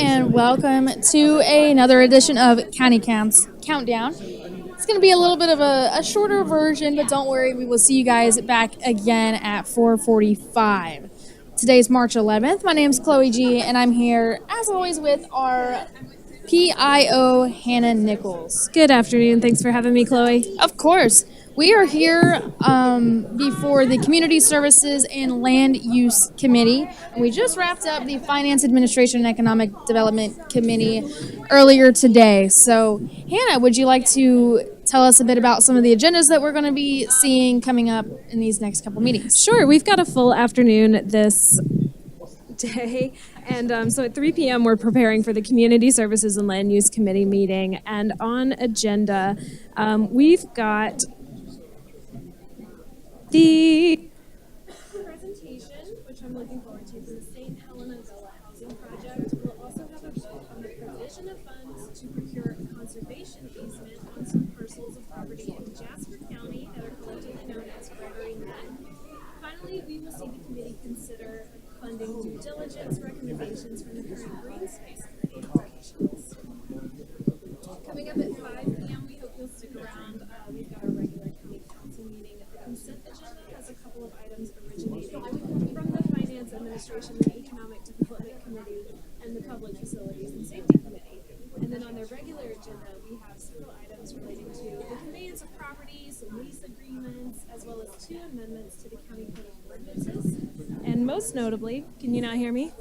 and welcome to another edition of County Counts Countdown. It's going to be a little bit of a shorter version, but don't worry, we will see you guys back again at 4:45. Today's March 11th. My name's Chloe G, and I'm here, as always, with our PIO Hannah Nichols. Good afternoon. Thanks for having me, Chloe. Of course. We are here before the Community Services and Land Use Committee. And we just wrapped up the Finance Administration and Economic Development Committee earlier today. So, Hannah, would you like to tell us a bit about some of the agendas that we're going to be seeing coming up in these next couple meetings? Sure. We've got a full afternoon this day. And so at 3 p.m., we're preparing for the Community Services and Land Use Committee meeting. And on agenda, we've got the presentation, which I'm looking forward to, for the St. Helena Villa Housing Project. We'll also have a vote on the provision of funds to procure a conservation easement on some parcels of property in Jasper County that are collectively known as Gregory Neck. Finally, we will see the committee consider funding due diligence recommendations from the current Green Space Committee professionals. Coming up at 5 p.m., we hope you'll stick around. We've got our regular county council meeting. The consent agenda has a couple of items originating from the Finance Administration and Economic Development Committee and the Public Facilities and Safety Committee. And then on their regular agenda, we have several items relating to the conveyance of property, some lease agreements, as well as 2 amendments to the County Code of Ordinances. And most notably, can you not hear me?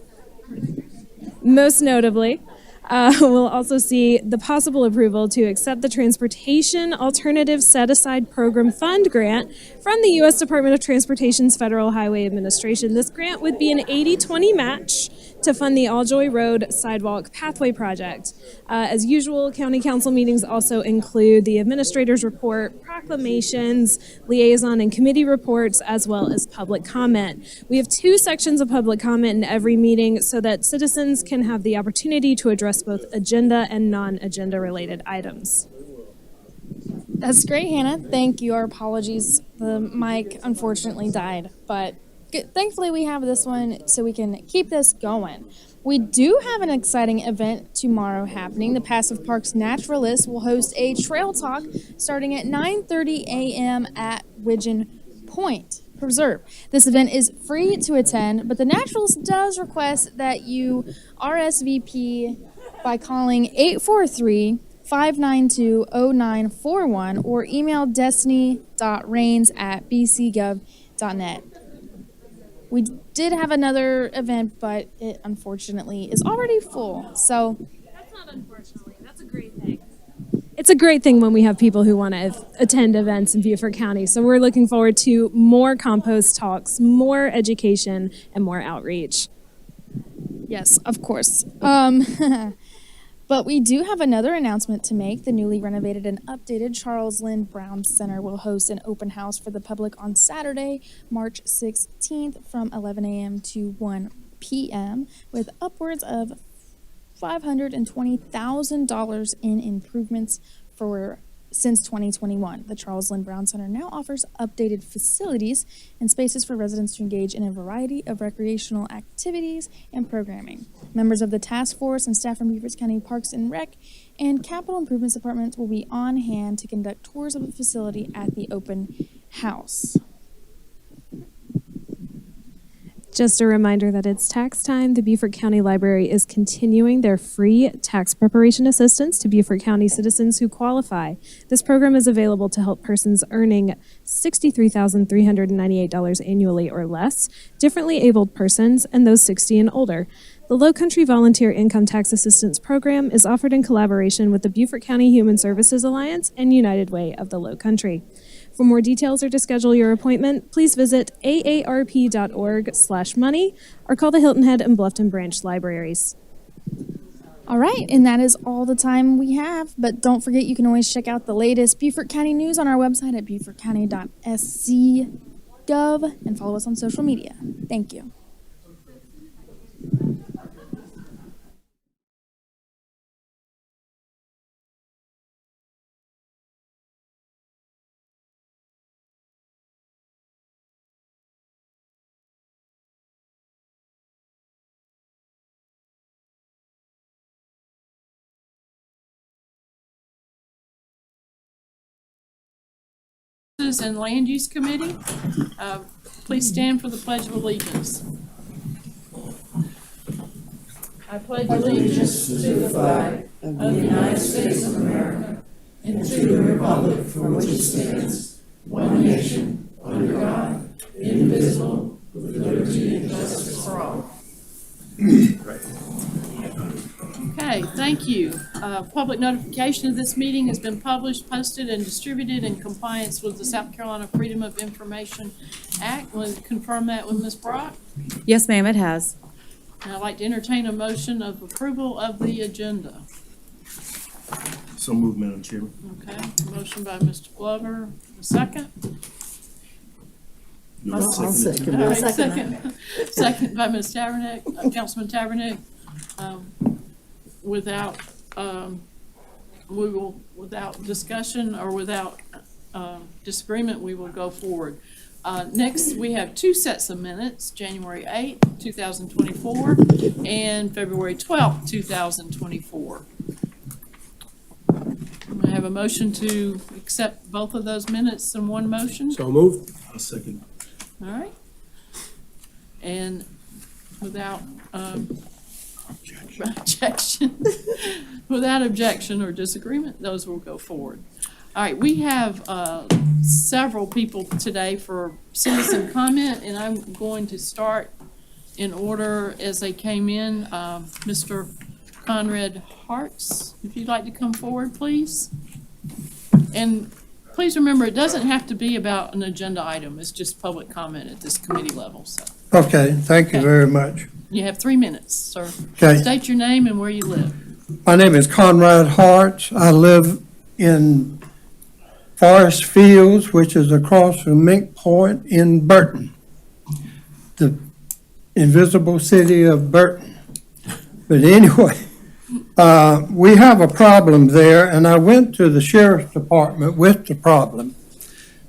Most notably, we'll also see the possible approval to accept the Transportation Alternative Set-Aside Program Fund grant from the U.S. Department of Transportation's Federal Highway Administration. This grant would be an 80-20 match to fund the Alljoy Road Sidewalk Pathway Project. As usual, County Council meetings also include the Administrator's Report, proclamations, liaison and committee reports, as well as public comment. We have 2 sections of public comment in every meeting so that citizens can have the opportunity to address both agenda and non-agenda related items. That's great, Hannah. Thank you. Our apologies. The mic unfortunately died, but thankfully we have this one so we can keep this going. We do have an exciting event tomorrow happening. The Passive Parks Naturalists will host a trail talk starting at 9:30 a.m. at Widgeon Point Preserve. This event is free to attend, but the Naturalist does request that you RSVP by calling 843-592-0941 or email destiny.rains@bcgov.net. We did have another event, but it unfortunately is already full. So that's not unfortunately. That's a great thing. It's a great thing when we have people who want to attend events in Beaufort County. So we're looking forward to more compost talks, more education, and more outreach. Yes, of course. But we do have another announcement to make. The newly renovated and updated Charles Lynn Brown Center will host an open house for the public on Saturday, March 16th from 11 a.m. to 1 p.m. with upwards of $520,000 in improvements since 2021. The Charles Lynn Brown Center now offers updated facilities and spaces for residents to engage in a variety of recreational activities and programming. Members of the task force and staff from Beaufort County Parks and Rec and Capital Improvements Department will be on hand to conduct tours of the facility at the open house. Just a reminder that it's tax time. The Beaufort County Library is continuing their free tax preparation assistance to Beaufort County citizens who qualify. This program is available to help persons earning $63,398 annually or less, differently abled persons, and those 60 and older. The Low Country Volunteer Income Tax Assistance Program is offered in collaboration with the Beaufort County Human Services Alliance and United Way of the Low Country. For more details or to schedule your appointment, please visit aarp.org/money or call the Hilton Head and Bluffton Branch libraries. All right, and that is all the time we have. But don't forget, you can always check out the latest Beaufort County news on our website at beaufortcounty.sc.gov and follow us on social media. Thank you. Resources and Land Use Committee. Please stand for the Pledge of Allegiance. I pledge allegiance to the flag of the United States of America and to the republic for which it stands, one nation, under God, indivisible, with liberty and justice for all. Okay, thank you. Public notification of this meeting has been published, posted, and distributed in compliance with the South Carolina Freedom of Information Act. Will you confirm that with Ms. Brock? Yes, ma'am, it has. And I'd like to entertain a motion of approval of the agenda. So moved, Madam Chairman. Okay, motion by Mr. Glover, a second. No, I'll second. All right, second by Ms. Tabernick, Councilman Tabernick. Without discussion or without disagreement, we will go forward. Next, we have two sets of minutes, January 8th, 2024, and February 12th, 2024. I have a motion to accept both of those minutes in one motion. So moved. I'll second. All right. And without objection, without objection or disagreement, those will go forward. All right, we have several people today for citizen comment, and I'm going to start in order as they came in. Mr. Conrad Hartz, if you'd like to come forward, please. And please remember, it doesn't have to be about an agenda item. It's just public comment at this committee level. So Okay, thank you very much. you have 3 minutes, sir. Okay. State your name and where you live. My name is Conrad Hart. I live in Forest Fields, which is across from Mink Point in Burton, the invisible city of Burton. But anyway, we have a problem there, and I went to the sheriff's department with the problem.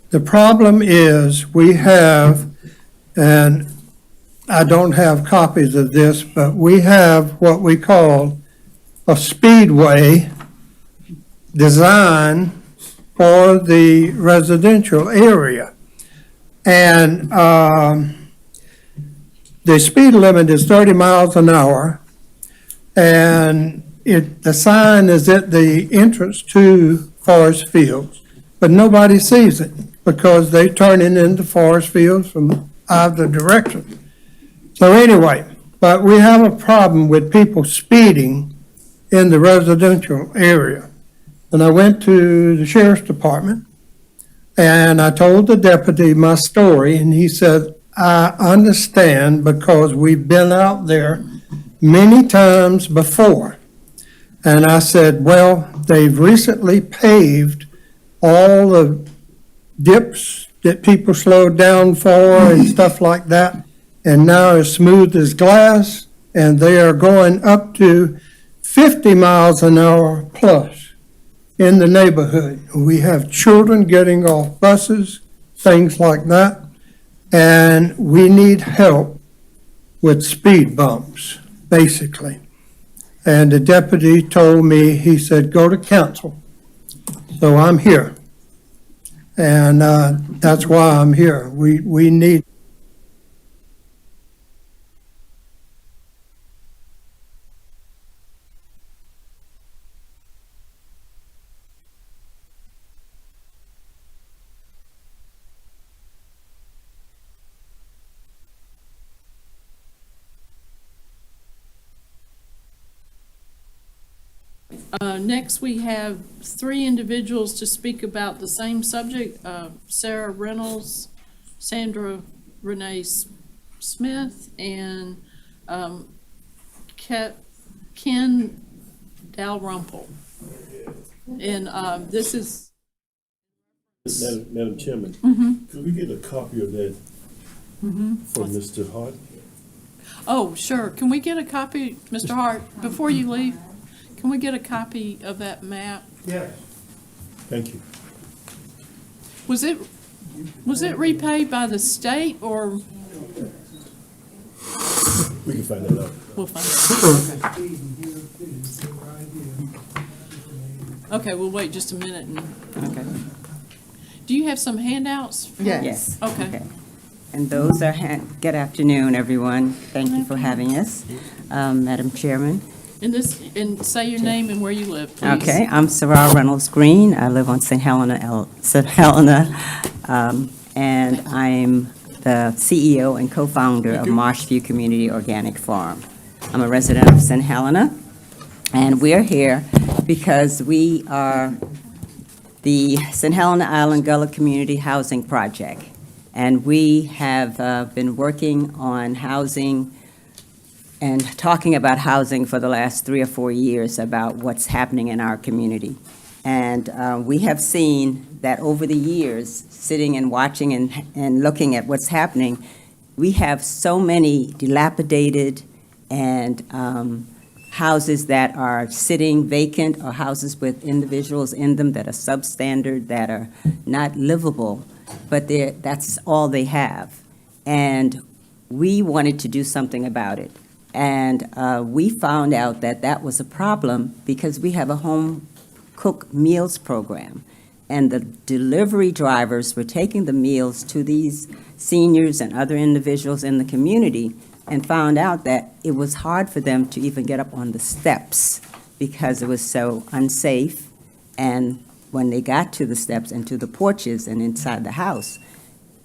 The problem is we have, and I don't have copies of this, but we have what we call a speedway design for the residential area. And the speed limit is 30 miles an hour. And the sign is at the entrance to Forest Fields, but nobody sees it because they turn it into Forest Fields from either direction. So anyway, but we have a problem with people speeding in the residential area. And I went to the sheriff's department and I told the deputy my story, and he said, I understand because we've been out there many times before. And I said, well, they've recently paved all the dips that people slowed down for and stuff like that. And now it's smooth as glass, and they are going up to 50 miles an hour plus in the neighborhood. We have children getting off buses, things like that, and we need help with speed bumps, basically. And the deputy told me, he said, go to council. So I'm here. And that's why I'm here. We need Next, we have 3 individuals to speak about the same subject. Sarah Reynolds, Sandra Renee Smith, and Ken Dalrymple. And this is... Madam Chairman, could we get a copy of that from Mr. Hart? Oh, sure. Can we get a copy, Mr. Hart, before you leave? Can we get a copy of that map? Yes. Thank you. Was it repaid by the state, or We can find that out. we'll find out? Okay, we'll wait just a minute. And Okay. Do you have some handouts? Yes. Okay. And those are, good afternoon, everyone. Thank you for having us, Madam Chairman. And say your name and where you live, please. Okay, I'm Sarah Reynolds Green. I live on St. Helena, and I'm the CEO and co-founder of Marshview Community Organic Farm. I'm a resident of St. Helena, and we're here because we are the St. Helena Island Gullah Community Housing Project. And we have been working on housing and talking about housing for the last 3 or 4 years about what's happening in our community. And we have seen that over the years, sitting and watching and looking at what's happening, we have so many dilapidated and houses that are sitting vacant, or houses with individuals in them that are substandard, that are not livable, but that's all they have. And we wanted to do something about it. And we found out that that was a problem because we have a home cooked meals program. And the delivery drivers were taking the meals to these seniors and other individuals in the community, and found out that it was hard for them to even get up on the steps because it was so unsafe. And when they got to the steps and to the porches and inside the house,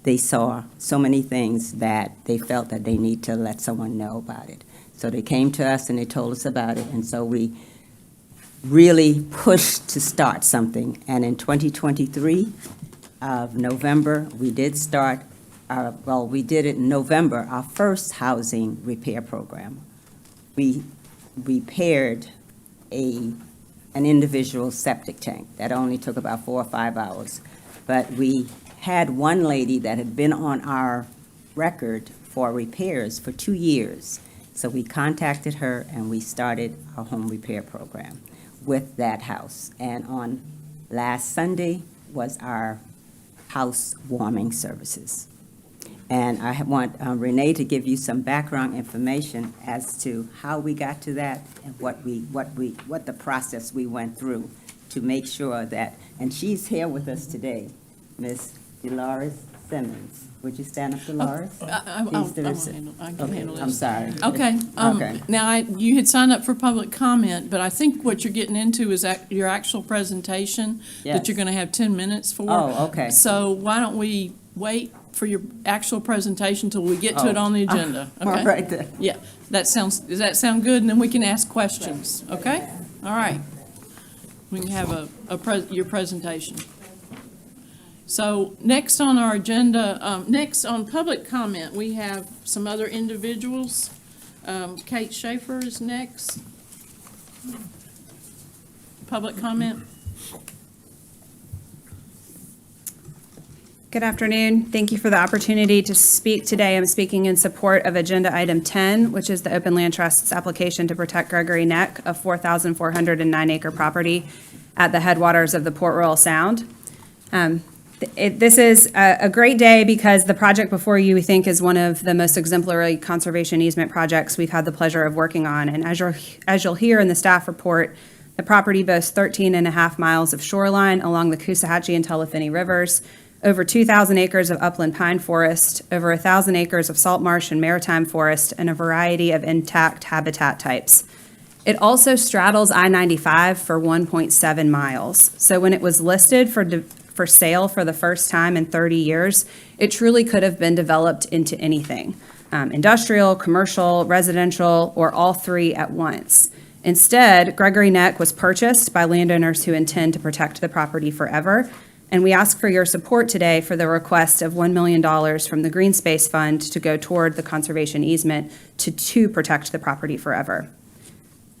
they saw so many things that they felt that they need to let someone know about it. So they came to us and they told us about it, and so we really pushed to start something. And in 2023 of November, we did start, we did it in November, our first housing repair program. We repaired an individual septic tank. That only took about 4 or 5 hours. But we had one lady that had been on our record for repairs for 2 years. So we contacted her and we started our home repair program with that house. And on last Sunday was our house warming services. And I want Renee to give you some background information as to how we got to that and what the process we went through to make sure that, and she's here with us today, Miss Dolores Simmons. Would you stand up, Dolores? I can handle this. I'm sorry. Okay. Okay. Now, you had signed up for public comment, but I think what you're getting into is your actual presentation that Yes. you're going to have 10 minutes for. Oh, okay. So why don't we wait for your actual presentation till we get to it on the agenda? All Okay. right then. Yeah, does that sound good? And then we can ask questions, okay? All right. We can have your presentation. So next on our agenda, next on public comment, we have some other individuals. Kate Schaefer is next. Public comment. Good afternoon. Thank you for the opportunity to speak today. I'm speaking in support of Agenda Item 10, which is the Open Land Trust's application to protect Gregory Neck, a 4,409-acre property at the headwaters of the Port Royal Sound. This is a great day because the project before you, we think, is one of the most exemplary conservation easement projects we've had the pleasure of working on. And as you'll hear in the staff report, the property boasts 13 and a half miles of shoreline along the Coosawhatchee and Telefinny rivers, over 2,000 acres of upland pine forest, over 1,000 acres of salt marsh and maritime forest, and a variety of intact habitat types. It also straddles I-95 for 1.7 miles. So when it was listed for sale for the first time in 30 years, it truly could have been developed into anything, industrial, commercial, residential, or all three at once. Instead, Gregory Neck was purchased by landowners who intend to protect the property forever. And we ask for your support today for the request of $1 million from the Green Space Fund to go toward the conservation easement to protect the property forever.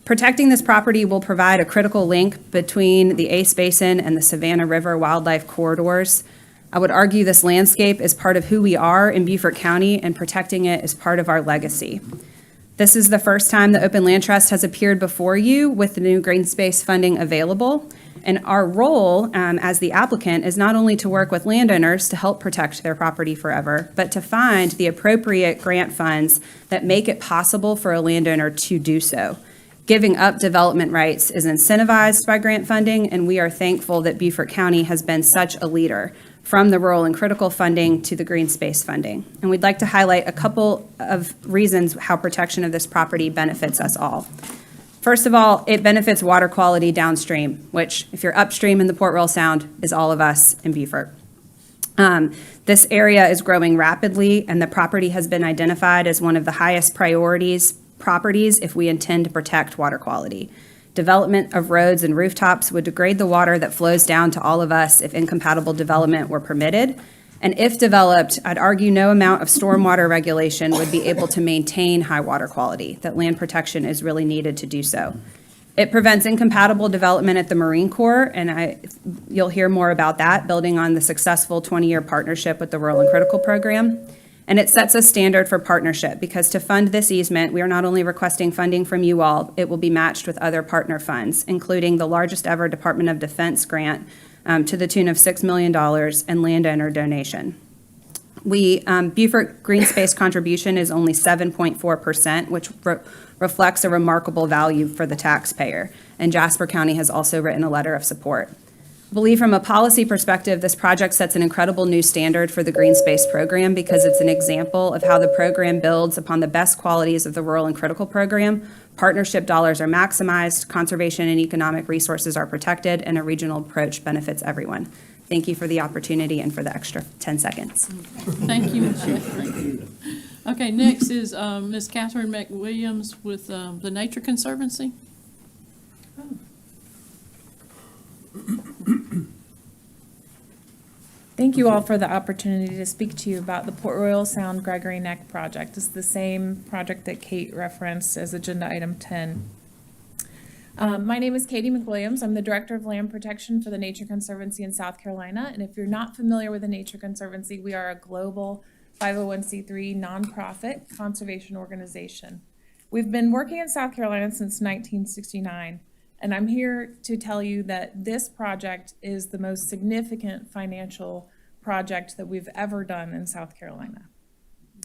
Protecting this property will provide a critical link between the Ace Basin and the Savannah River wildlife corridors. I would argue this landscape is part of who we are in Beaufort County, and protecting it is part of our legacy. This is the first time the Open Land Trust has appeared before you with the new Green Space funding available. And our role as the applicant is not only to work with landowners to help protect their property forever, but to find the appropriate grant funds that make it possible for a landowner to do so. Giving up development rights is incentivized by grant funding, and we are thankful that Beaufort County has been such a leader. from the rural and critical funding to the green space funding. And we'd like to highlight a couple of reasons how protection of this property benefits us all. First of all, it benefits water quality downstream, which, if you're upstream in the Port Royal Sound, is all of us in Beaufort. This area is growing rapidly, and the property has been identified as one of the highest priorities properties if we intend to protect water quality. Development of roads and rooftops would degrade the water that flows down to all of us if incompatible development were permitted. And if developed, I'd argue no amount of stormwater regulation would be able to maintain high water quality, that land protection is really needed to do so. It prevents incompatible development at the Marine Corps, and you'll hear more about that, building on the successful 20-year partnership with the Rural and Critical Program. And it sets a standard for partnership, because to fund this easement, we are not only requesting funding from you all, it will be matched with other partner funds, including the largest ever Department of Defense grant to the tune of $6 million and landowner donation. Beaufort Green Space contribution is only 7.4%, which reflects a remarkable value for the taxpayer. And Jasper County has also written a letter of support. I believe from a policy perspective, this project sets an incredible new standard for the Green Space Program, because it's an example of how the program builds upon the best qualities of the Rural and Critical Program. Partnership dollars are maximized, conservation and economic resources are protected, and a regional approach benefits everyone. Thank you for the opportunity and for the extra 10 seconds. Thank you, Michelle. Thank you. Okay, next is Ms. Catherine McWilliams with the Nature Conservancy. Thank you all for the opportunity to speak to you about the Port Royal Sound Gregory Neck project. It's the same project that Kate referenced as agenda item 10. My name is Katie McWilliams. I'm the Director of Land Protection for the Nature Conservancy in South Carolina. And if you're not familiar with the Nature Conservancy, we are a global 501c3 nonprofit conservation organization. We've been working in South Carolina since 1969. And I'm here to tell you that this project is the most significant financial project that we've ever done in South Carolina.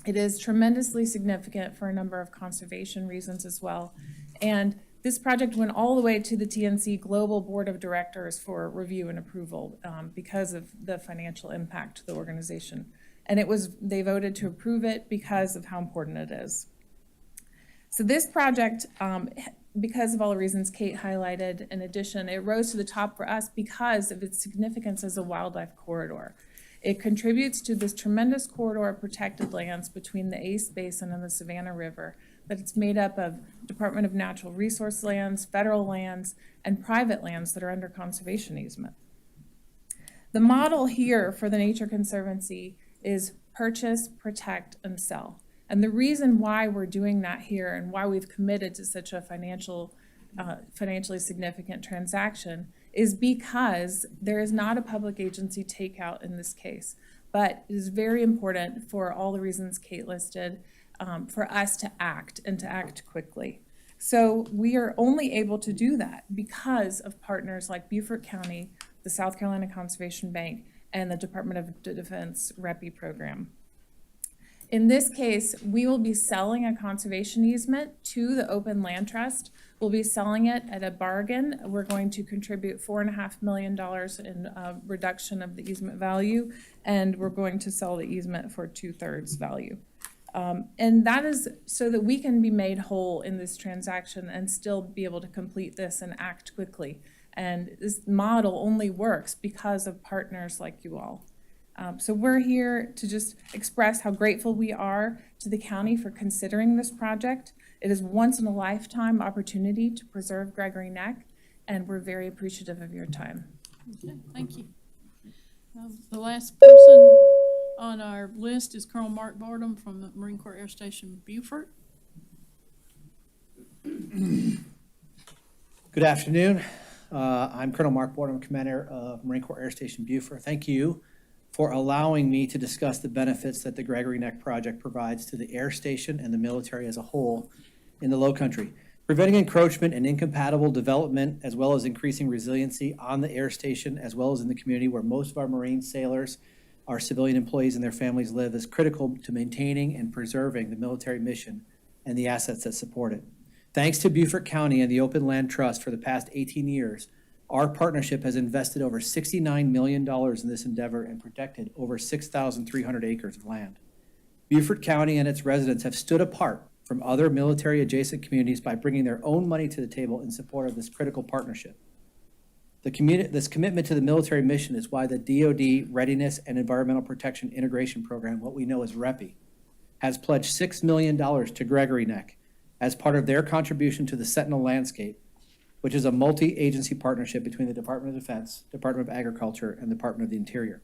It is tremendously significant for a number of conservation reasons as well. And this project went all the way to the TNC Global Board of Directors for review and approval because of the financial impact to the organization. And they voted to approve it because of how important it is. So this project, because of all the reasons Kate highlighted, in addition, it rose to the top for us because of its significance as a wildlife corridor. It contributes to this tremendous corridor of protected lands between the Ace Basin and the Savannah River, that it's made up of Department of Natural Resource lands, federal lands, and private lands that are under conservation easement. The model here for the Nature Conservancy is purchase, protect, and sell. And the reason why we're doing that here and why we've committed to such a financially significant transaction is because there is not a public agency takeout in this case. But it is very important, for all the reasons Kate listed, for us to act and to act quickly. So we are only able to do that because of partners like Beaufort County, the South Carolina Conservation Bank, and the Department of Defense REPI program. In this case, we will be selling a conservation easement to the Open Land Trust. We'll be selling it at a bargain. We're going to contribute $4.5 million in reduction of the easement value, and we're going to sell the easement for 2/3 value. And that is so that we can be made whole in this transaction and still be able to complete this and act quickly. And this model only works because of partners like you all. So we're here to just express how grateful we are to the county for considering this project. It is once in a lifetime opportunity to preserve Gregory Neck, and we're very appreciative of your time. Okay, thank you. The last person on our list is Colonel Mark Bardham from the Marine Corps Air Station Beaufort. Good afternoon. I'm Colonel Mark Bardham, Commander of Marine Corps Air Station Beaufort. Thank you for allowing me to discuss the benefits that the Gregory Neck project provides to the air station and the military as a whole in the Lowcountry, preventing encroachment and incompatible development, as well as increasing resiliency on the air station, as well as in the community where most of our Marine sailors, our civilian employees, and their families live, is critical to maintaining and preserving the military mission and the assets that support it. Thanks to Beaufort County and the Open Land Trust for the past 18 years, Our partnership has invested over $69 million in this endeavor and protected over 6,300 acres of land. Beaufort County and its residents have stood apart from other military-adjacent communities by bringing their own money to the table in support of this critical partnership. This commitment to the military mission is why the DoD Readiness and Environmental Protection Integration Program, what we know as REPI, has pledged $6 million to Gregory Neck as part of their contribution to the Sentinel Landscape, which is a multi-agency partnership between the Department of Defense, Department of Agriculture, and the Department of the Interior.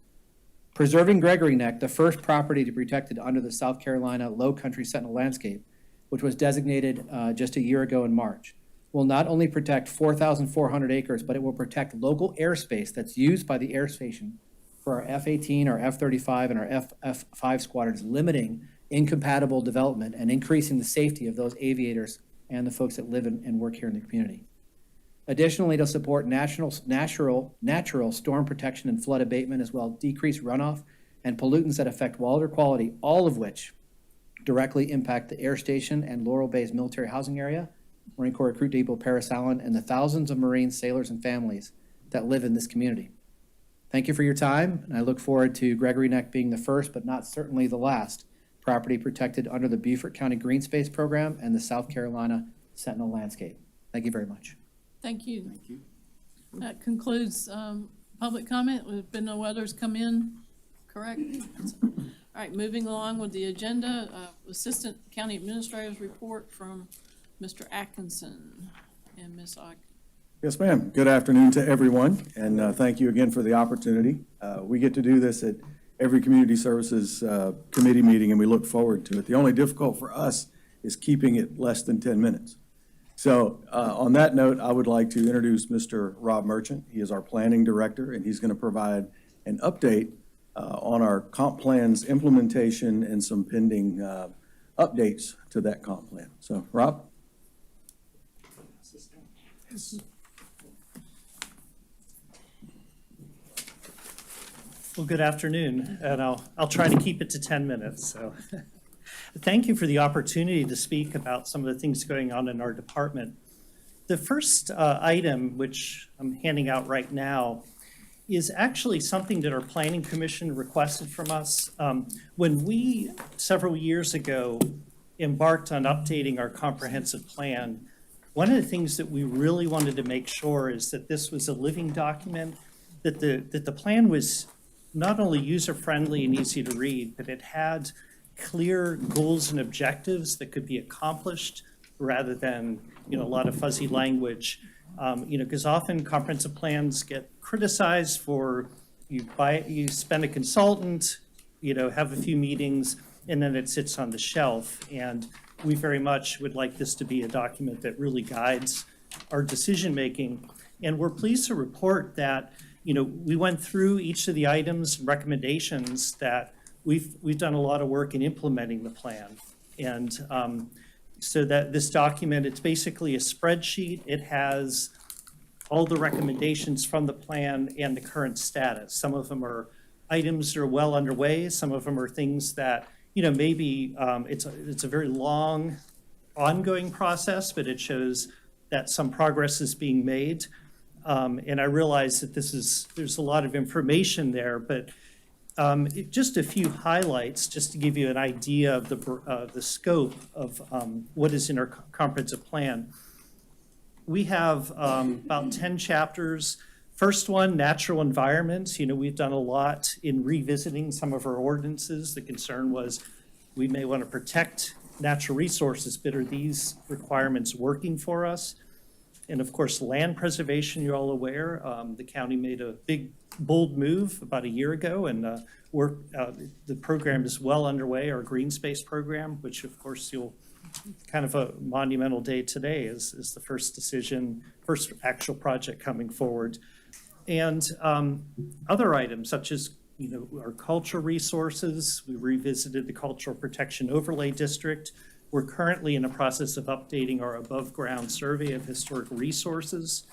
Preserving Gregory Neck, the first property to be protected under the South Carolina Low Country Sentinel Landscape, which was designated just a year ago in March, will not only protect 4,400 acres, but it will protect local airspace that's used by the air station for our F-18, our F-35, and our F-5 squadrons, limiting incompatible development and increasing the safety of those aviators and the folks that live and work here in the community. Additionally, to support natural storm protection and flood abatement, as well as decrease runoff and pollutants that affect water quality, all of which directly impact the air station and Laurel Bay's military housing area, Marine Corps Recruit Depot Parris Island, and the thousands of Marine sailors and families that live in this community. Thank you for your time, and I look forward to Gregory Neck being the first, but not certainly the last, property protected under the Beaufort County Green Space Program and the South Carolina Sentinel Landscape. Thank you very much. Thank you. Thank you. That concludes public comment. There's been no others come in, correct? All right, moving along with the agenda, Assistant County Administrator's report from Mr. Atkinson and Ms. Og. Yes, ma'am. Good afternoon to everyone, and thank you again for the opportunity. We get to do this at every Community Services Committee meeting, and we look forward to it. The only difficult for us is keeping it less than 10 minutes. So on that note, I would like to introduce Mr. Rob Merchant. He is our Planning Director, and he's going to provide an update on our comp plan's implementation and some pending updates to that comp plan. So, Rob? Well, good afternoon, and I'll try to keep it to 10 minutes. So, thank you for the opportunity to speak about some of the things going on in our department. The first item, which I'm handing out right now, is actually something that our Planning Commission requested from us. When we, several years ago, embarked on updating our comprehensive plan, one of the things that we really wanted to make sure is that this was a living document, that the plan was not only user-friendly and easy to read, but it had clear goals and objectives that could be accomplished rather than, a lot of fuzzy language. Because often comprehensive plans get criticized for you spend a consultant, have a few meetings, and then it sits on the shelf. And we very much would like this to be a document that really guides our decision-making. And we're pleased to report that we went through each of the items and recommendations that we've done a lot of work in implementing the plan. And so that this document, it's basically a spreadsheet. It has all the recommendations from the plan and the current status. Some of them are items that are well underway. Some of them are things that, maybe it's a very long ongoing process, but it shows that some progress is being made. And I realize that there's a lot of information there, but just a few highlights, just to give you an idea of the scope of what is in our comprehensive plan. We have about 10 chapters. First one, natural environments. We've done a lot in revisiting some of our ordinances. The concern was we may want to protect natural resources, but are these requirements working for us? And of course, land preservation, you're all aware. The county made a big, bold move about a year ago, and the program is well underway, our green space program, which of course kind of a monumental day today is the first actual project coming forward. And other items such as, our cultural resources. We revisited the Cultural Protection Overlay District. We're currently in the process of updating our above-ground survey of historic resources.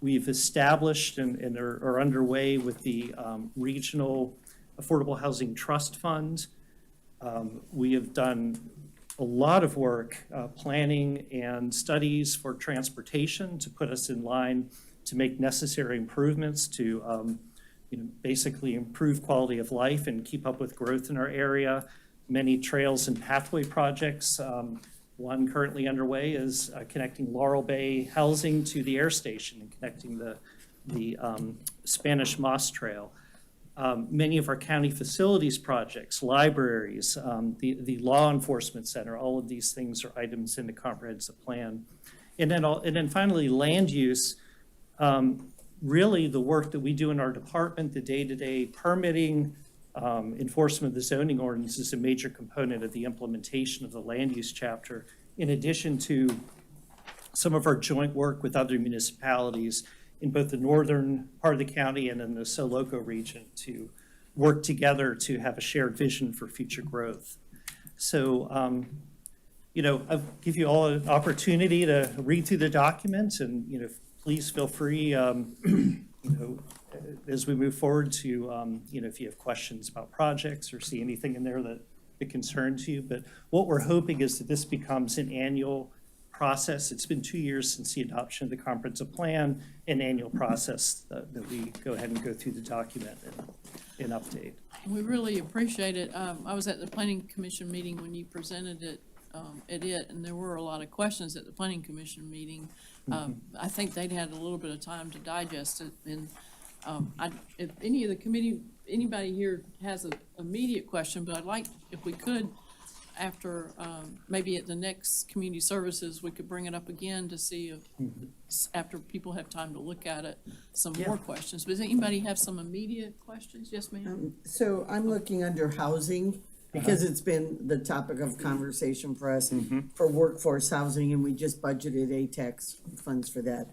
We've established and are underway with the Regional Affordable Housing Trust Fund. We have done a lot of work planning and studies for transportation to put us in line to make necessary improvements to, basically improve quality of life and keep up with growth in our area. Many trails and pathway projects. One currently underway is connecting Laurel Bay housing to the air station and connecting the Spanish Moss Trail. Many of our county facilities projects, libraries, the law enforcement center, all of these things are items in the comprehensive plan. And then finally, land use. Really, the work that we do in our department, the day-to-day permitting, enforcement of the zoning ordinance is a major component of the implementation of the land use chapter, in addition to some of our joint work with other municipalities in both the northern part of the county and in the Soloco region to work together to have a shared vision for future growth. So, I'll give you all an opportunity to read through the documents and, please feel free, as we move forward to, if you have questions about projects or see anything in there that concerns you. But what we're hoping is that this becomes an annual process. It's been 2 years since the adoption of the comprehensive plan, an annual process that we go ahead and go through the document and update. We really appreciate it. I was at the Planning Commission meeting when you presented it, and there were a lot of questions at the Planning Commission meeting. I think they'd had a little bit of time to digest it, and if any of the committee, anybody here has an immediate question, but I'd like, if we could, after, maybe at the next community services, we could bring it up again to see if, after people have time to look at it, some more questions. But does anybody have some immediate questions? Yes, ma'am? So I'm looking under housing, because it's been the topic of conversation for us for workforce housing, and we just budgeted ATAX funds for that.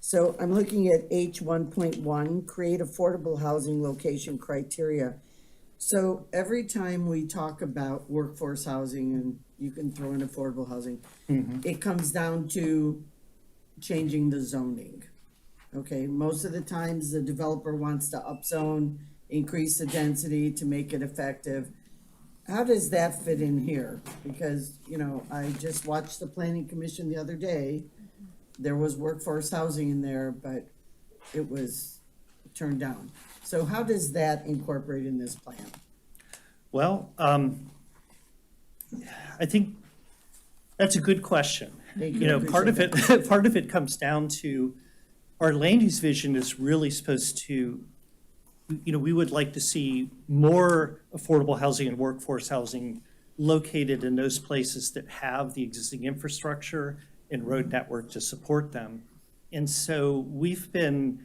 So I'm looking at H 1.1, create affordable housing location criteria. So every time we talk about workforce housing, and you can throw in affordable housing, it comes down to changing the zoning. Okay, most of the times the developer wants to upzone, increase the density to make it effective. How does that fit in here? Because, I just watched the Planning Commission the other day. There was workforce housing in there, but it was turned down. So how does that incorporate in this plan? Well, I think that's a good question. Part of it comes down to our land use vision is really supposed to, we would like to see more affordable housing and workforce housing located in those places that have the existing infrastructure and road network to support them. And so we've been,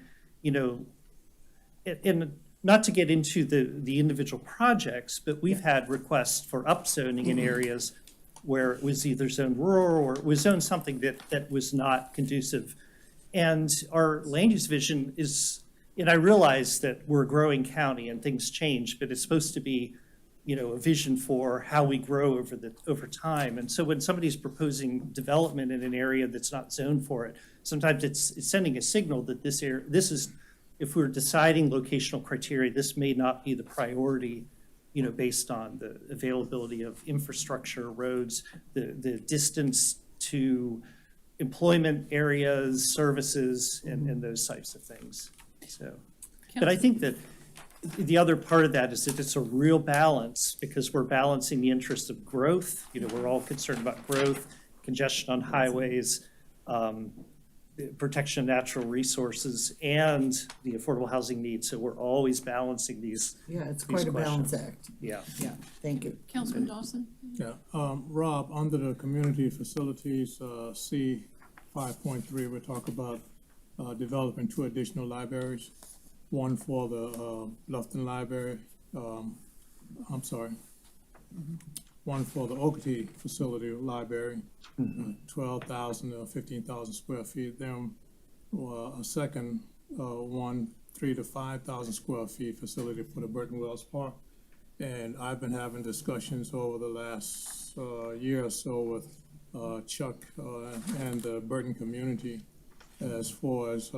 and not to get into the individual projects, but we've had requests for upzoning in areas where it was either zoned rural or it was zoned something that was not conducive. And our land use vision is, and I realize that we're a growing county and things change, but it's supposed to be, a vision for how we grow over time. And so when somebody's proposing development in an area that's not zoned for it, sometimes it's sending a signal that this is, if we're deciding locational criteria, this may not be the priority, based on the availability of infrastructure, roads, the distance to employment areas, services, and those types of things. So, but I think that the other part of that is that it's a real balance, because we're balancing the interest of growth. We're all concerned about growth, congestion on highways, protection of natural resources, and the affordable housing needs. So we're always balancing these. Yeah, it's quite a balance act. Yeah. Yeah, thank you. Councilman Dawson? Yeah, Rob, under the community facilities, C 5.3, we talk about developing 2 additional libraries, one for the Lufton Library, one for the Okeechobee Facility Library, 12,000 or 15,000 square feet. Then a second one, 3,000 to 5,000 square feet facility for the Burton Wells Park. And I've been having discussions over the last year or so with Chuck and the Burton community as far as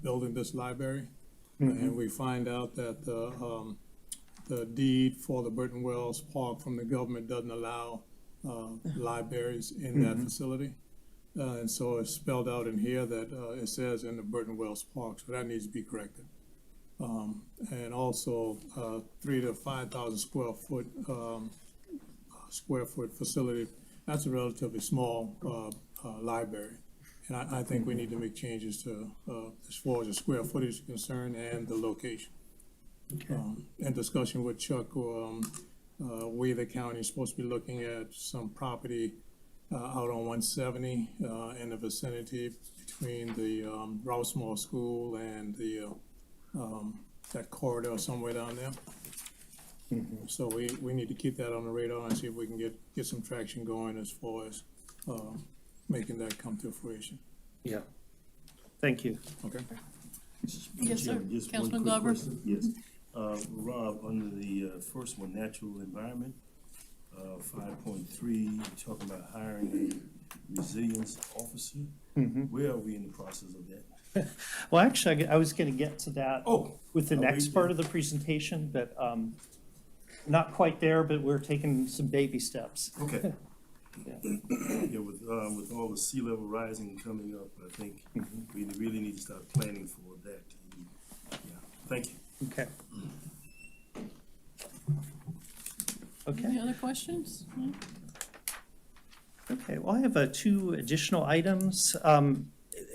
building this library. And we find out that the deed for the Burton Wells Park from the government doesn't allow libraries in that facility. And so it's spelled out in here that it says in the Burton Wells Park, so that needs to be corrected. And also 3 to 5,000 square foot facility. That's a relatively small library. And I think we need to make changes to, as far as the square footage is concerned and the location. In discussion with Chuck, Wheeler County is supposed to be looking at some property out on 170 in the vicinity between the Rossmore School and the that corridor somewhere down there. So we need to keep that on the radar and see if we can get some traction going as far as making that come to fruition. Yeah. Thank you. Okay. Yes, sir. Chairman, just one Councilman quick Glover? question. Yes. Rob, under the first one, natural environment, 5.3, talking about hiring a resilience officer. Where are we in the process of that? Well, actually, I was going to get to that with the Oh, next wait, part yeah. of the presentation, but not quite there, but we're taking some baby steps. Okay. Yeah. Yeah, with all the sea level rising coming up, I think we really need to start planning for that. Yeah, thank you. Okay. Any other questions? Okay, well, I have two additional items.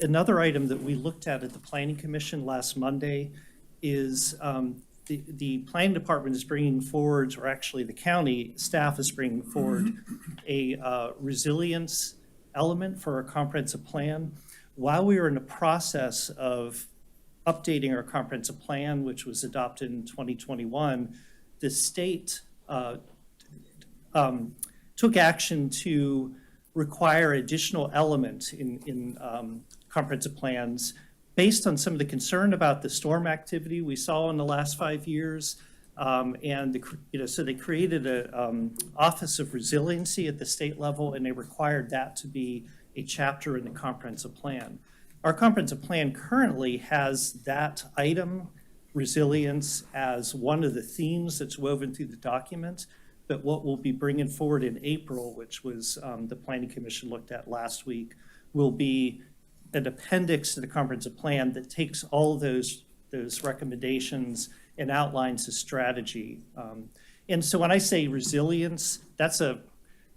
Another item that we looked at the Planning Commission last Monday is the planning department is bringing forward, or actually the county staff is bringing forward a resilience element for our comprehensive plan. While we were in the process of updating our comprehensive plan, which was adopted in 2021, the state took action to require additional element in comprehensive plans based on some of the concern about the storm activity we saw in the last 5 years. So they created a Office of Resiliency at the state level, and they required that to be a chapter in the comprehensive plan. Our comprehensive plan currently has that item, resilience, as one of the themes that's woven through the document. But what we'll be bringing forward in April, which was the Planning Commission looked at last week, will be an appendix to the comprehensive plan that takes all those recommendations and outlines the strategy. And so when I say resilience, that's a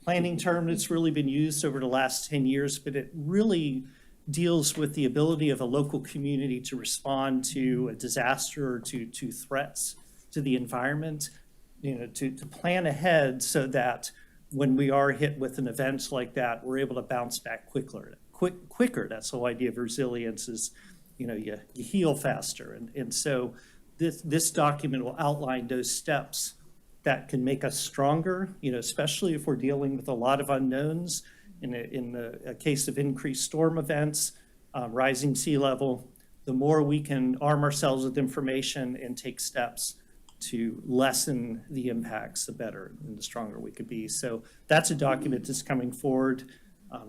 planning term that's really been used over the last 10 years, but it really deals with the ability of a local community to respond to a disaster or to threats to the environment, to plan ahead so that when we are hit with an event like that, we're able to bounce back quicker. That's the whole idea of resilience is, you heal faster. And so this document will outline those steps that can make us stronger, especially if we're dealing with a lot of unknowns in the case of increased storm events, rising sea level. The more we can arm ourselves with information and take steps to lessen the impacts, the better and the stronger we could be. So that's a document that's coming forward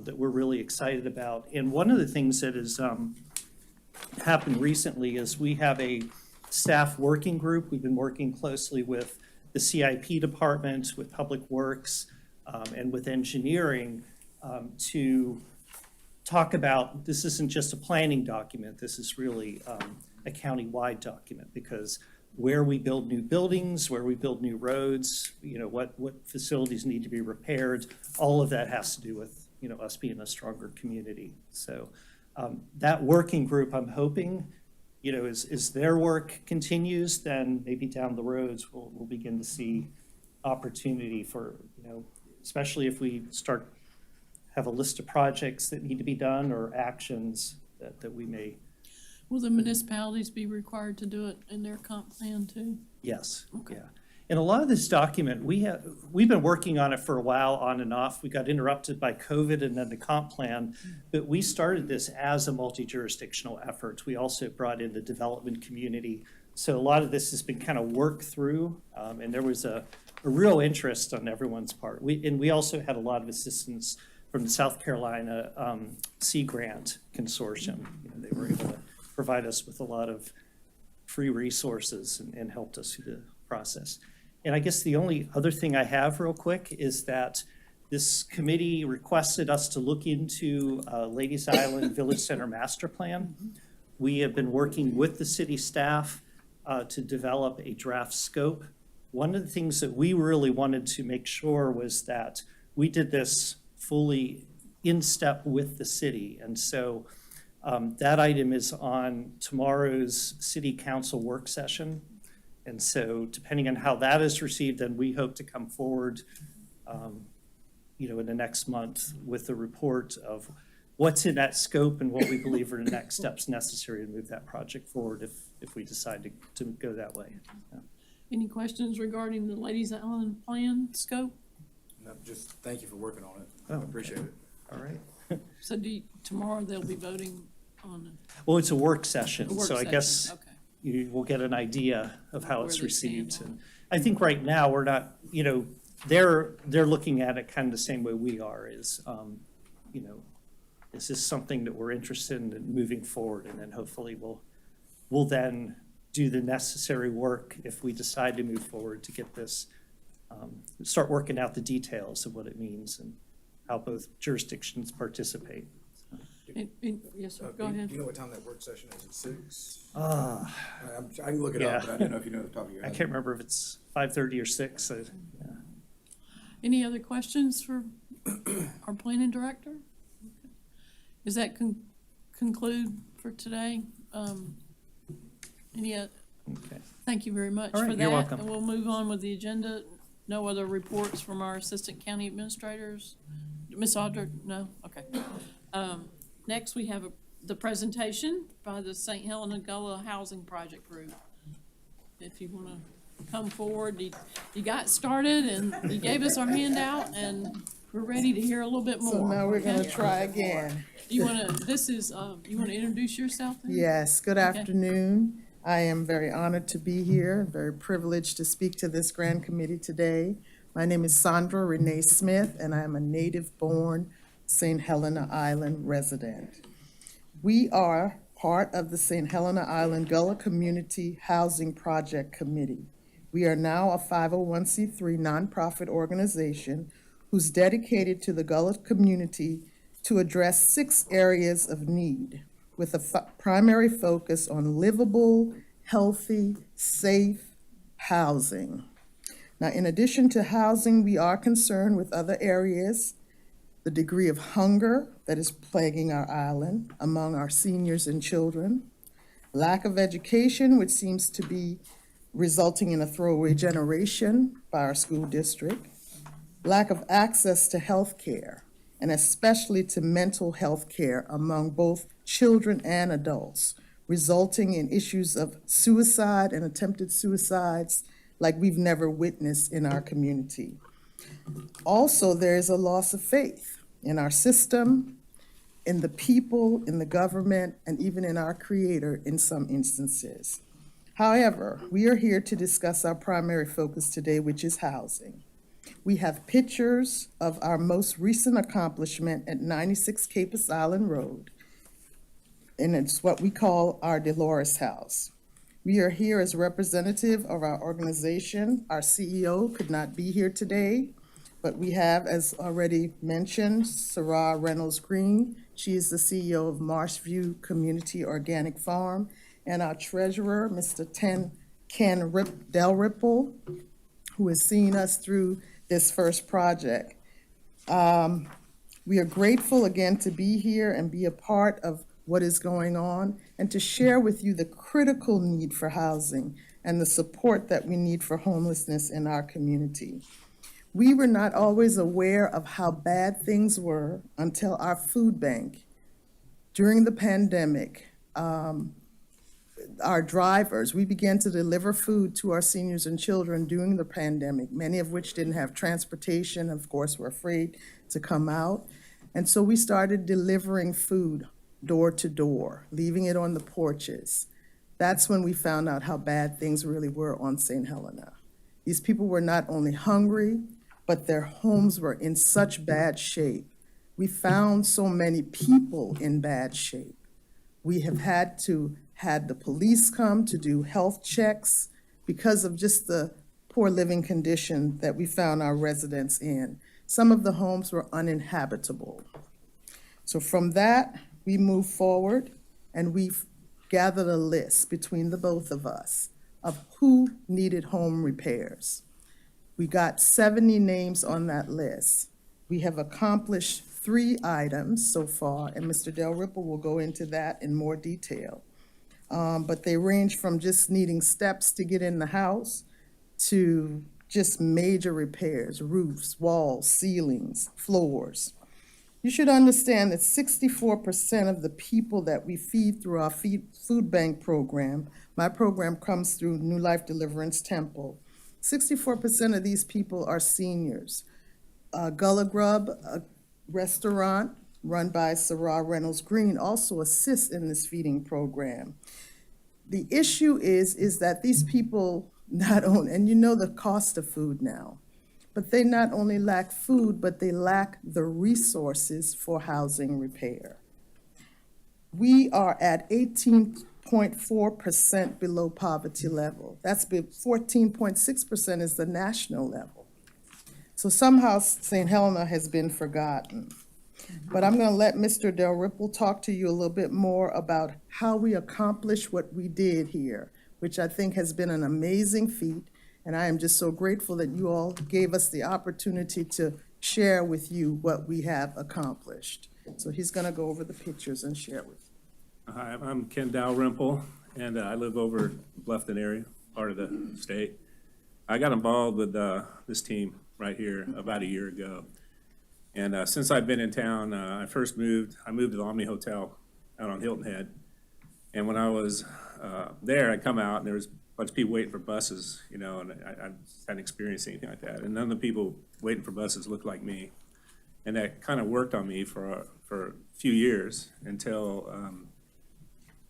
that we're really excited about. And one of the things that has happened recently is we have a staff working group. We've been working closely with the CIP department, with Public Works, and with engineering to talk about, this isn't just a planning document, this is really a county-wide document, because where we build new buildings, where we build new roads, what facilities need to be repaired, all of that has to do with, us being a stronger community. So that working group, I'm hoping, as their work continues, then maybe down the roads, we'll begin to see opportunity for, especially if we have a list of projects that need to be done or actions that we may. Will the municipalities be required to do it in their comp plan too? Yes. Okay. Yeah. And a lot of this document, we've been working on it for a while, on and off. We got interrupted by COVID and then the comp plan, but we started this as a multi-jurisdictional effort. We also brought in the development community. So a lot of this has been kind of worked through, and there was a real interest on everyone's part. We also had a lot of assistance from the South Carolina Sea Grant Consortium. They were able to provide us with a lot of free resources and helped us through the process. And I guess the only other thing I have real quick is that This committee requested us to look into Ladies Island Village Center Master Plan. We have been working with the city staff to develop a draft scope. One of the things that we really wanted to make sure was that we did this fully in step with the city. And so that item is on tomorrow's city council work session. And so depending on how that is received, then we hope to come forward in the next month with a report of what's in that scope and what we believe are the next steps necessary to move that project forward if we decide to go that way. Yeah. Any questions regarding the Ladies Island plan scope? No, just thank you for working on it. Oh, I appreciate it. All right. So tomorrow they'll be voting on Well, it's a work session, a work so I session. guess Okay. you will get an idea of how Where it's they stand received. on And I think right now, we're not, they're looking at it kind of the same way we are, is this something that we're interested in moving forward? And then hopefully we'll then do the necessary work if we decide to move forward to get this, start working out the details of what it means and how both jurisdictions participate. Yes, sir, go ahead. Do you know what time that work session is? At 6? Ah, I can look it Yeah. up, but I didn't know if you know the top of your I head. can't remember if it's 5:30 or 6. So, yeah. Any other questions for our planning director? Okay. Does that conclude for today? Okay. Thank you very much All right, for that. you're welcome. And we'll move on with the agenda. No other reports from our assistant county administrators? Ms. Audra, no? Okay. Next, we have the presentation by the St. Helena Gullah Housing Project Group. If you want to come forward, you got started and you gave us our handout and we're ready to hear a little bit more. So now we're gonna Okay? try again. You want to introduce yourself then? Yes, good Okay. afternoon. I am very honored to be here, very privileged to speak to this grand committee today. My name is Sandra Renee Smith, and I am a native-born St. Helena Island resident. We are part of the St. Helena Island Gullah Community Housing Project Committee. We are now a 501c3 nonprofit organization who's dedicated to the Gullah community to address 6 areas of need, with a primary focus on livable, healthy, safe housing. Now, in addition to housing, we are concerned with other areas, the degree of hunger that is plaguing our island among our seniors and children, lack of education, which seems to be resulting in a throwaway generation by our school district, lack of access to health care, and especially to mental health care among both children and adults, resulting in issues of suicide and attempted suicides like we've never witnessed in our community. Also, there is a loss of faith in our system, in the people, in the government, and even in our Creator in some instances. However, we are here to discuss our primary focus today, which is housing. We have pictures of our most recent accomplishment at 96 Capus Island Road, and it's what we call our Dolores House. We are here as representative of our organization. Our CEO could not be here today, but we have, as already mentioned, Sarah Reynolds Green. She is the CEO of Marshview Community Organic Farm, and our treasurer, Mr. Ken Dalrymple, who has seen us through this first project. We are grateful again to be here and be a part of what is going on and to share with you the critical need for housing and the support that we need for homelessness in our community. We were not always aware of how bad things were until our food bank, during the pandemic, our drivers, we began to deliver food to our seniors and children during the pandemic, many of which didn't have transportation, of course, were afraid to come out. And so we started delivering food door to door, leaving it on the porches. That's when we found out how bad things really were on St. Helena. These people were not only hungry, but their homes were in such bad shape. We found so many people in bad shape. We have had the police come to do health checks because of just the poor living condition that we found our residents in. Some of the homes were uninhabitable. So from that, we moved forward and we've gathered a list between the both of us of who needed home repairs. We got 70 names on that list. We have accomplished 3 items so far, and Mr. Del Ripple will go into that in more detail. But they range from just needing steps to get in the house to just major repairs, roofs, walls, ceilings, floors. You should understand that 64% of the people that we feed through our food bank program, my program comes through New Life Deliverance Temple, 64% of these people are seniors. Gullah Grub, a restaurant run by Sarah Reynolds Green, also assists in this feeding program. The issue is that these people not only, and you know the cost of food now, but they not only lack food, but they lack the resources for housing repair. We are at 18.4% below poverty level. That's 14.6% is the national level. So somehow St. Helena has been forgotten. But I'm going to let Mr. Del Ripple talk to you a little bit more about how we accomplished what we did here, which I think has been an amazing feat. And I am just so grateful that you all gave us the opportunity to share with you what we have accomplished. So he's going to go over the pictures and share with you. Hi, I'm Ken Dalrymple, and I live over Bluffton area, part of the state. I got involved with this team right here about a year ago. And since I've been in town, I moved to the Omni Hotel out on Hilton Head. And when I was there, I come out and there was a bunch of people waiting for buses, you know, and I hadn't experienced anything like that. And none of the people waiting for buses looked like me. And that kind of worked on me for a few years until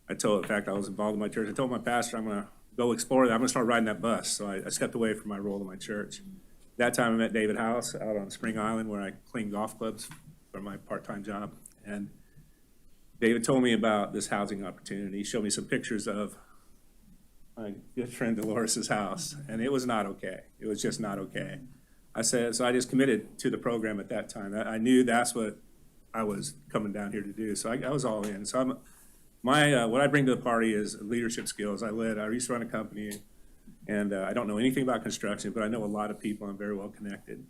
in fact, I was involved in my church. I told my pastor, I'm going to go explore that. I'm going to start riding that bus. So I stepped away from my role in my church. That time I met David House out on Spring Island where I clean golf clubs for my part-time job. And David told me about this housing opportunity. He showed me some pictures of my good friend Dolores's house, and it was not okay. It was just not okay. So I just committed to the program at that time. I knew that's what I was coming down here to do. So I was all in. So what I bring to the party is leadership skills. I used to run a company, and I don't know anything about construction, but I know a lot of people. I'm very well connected.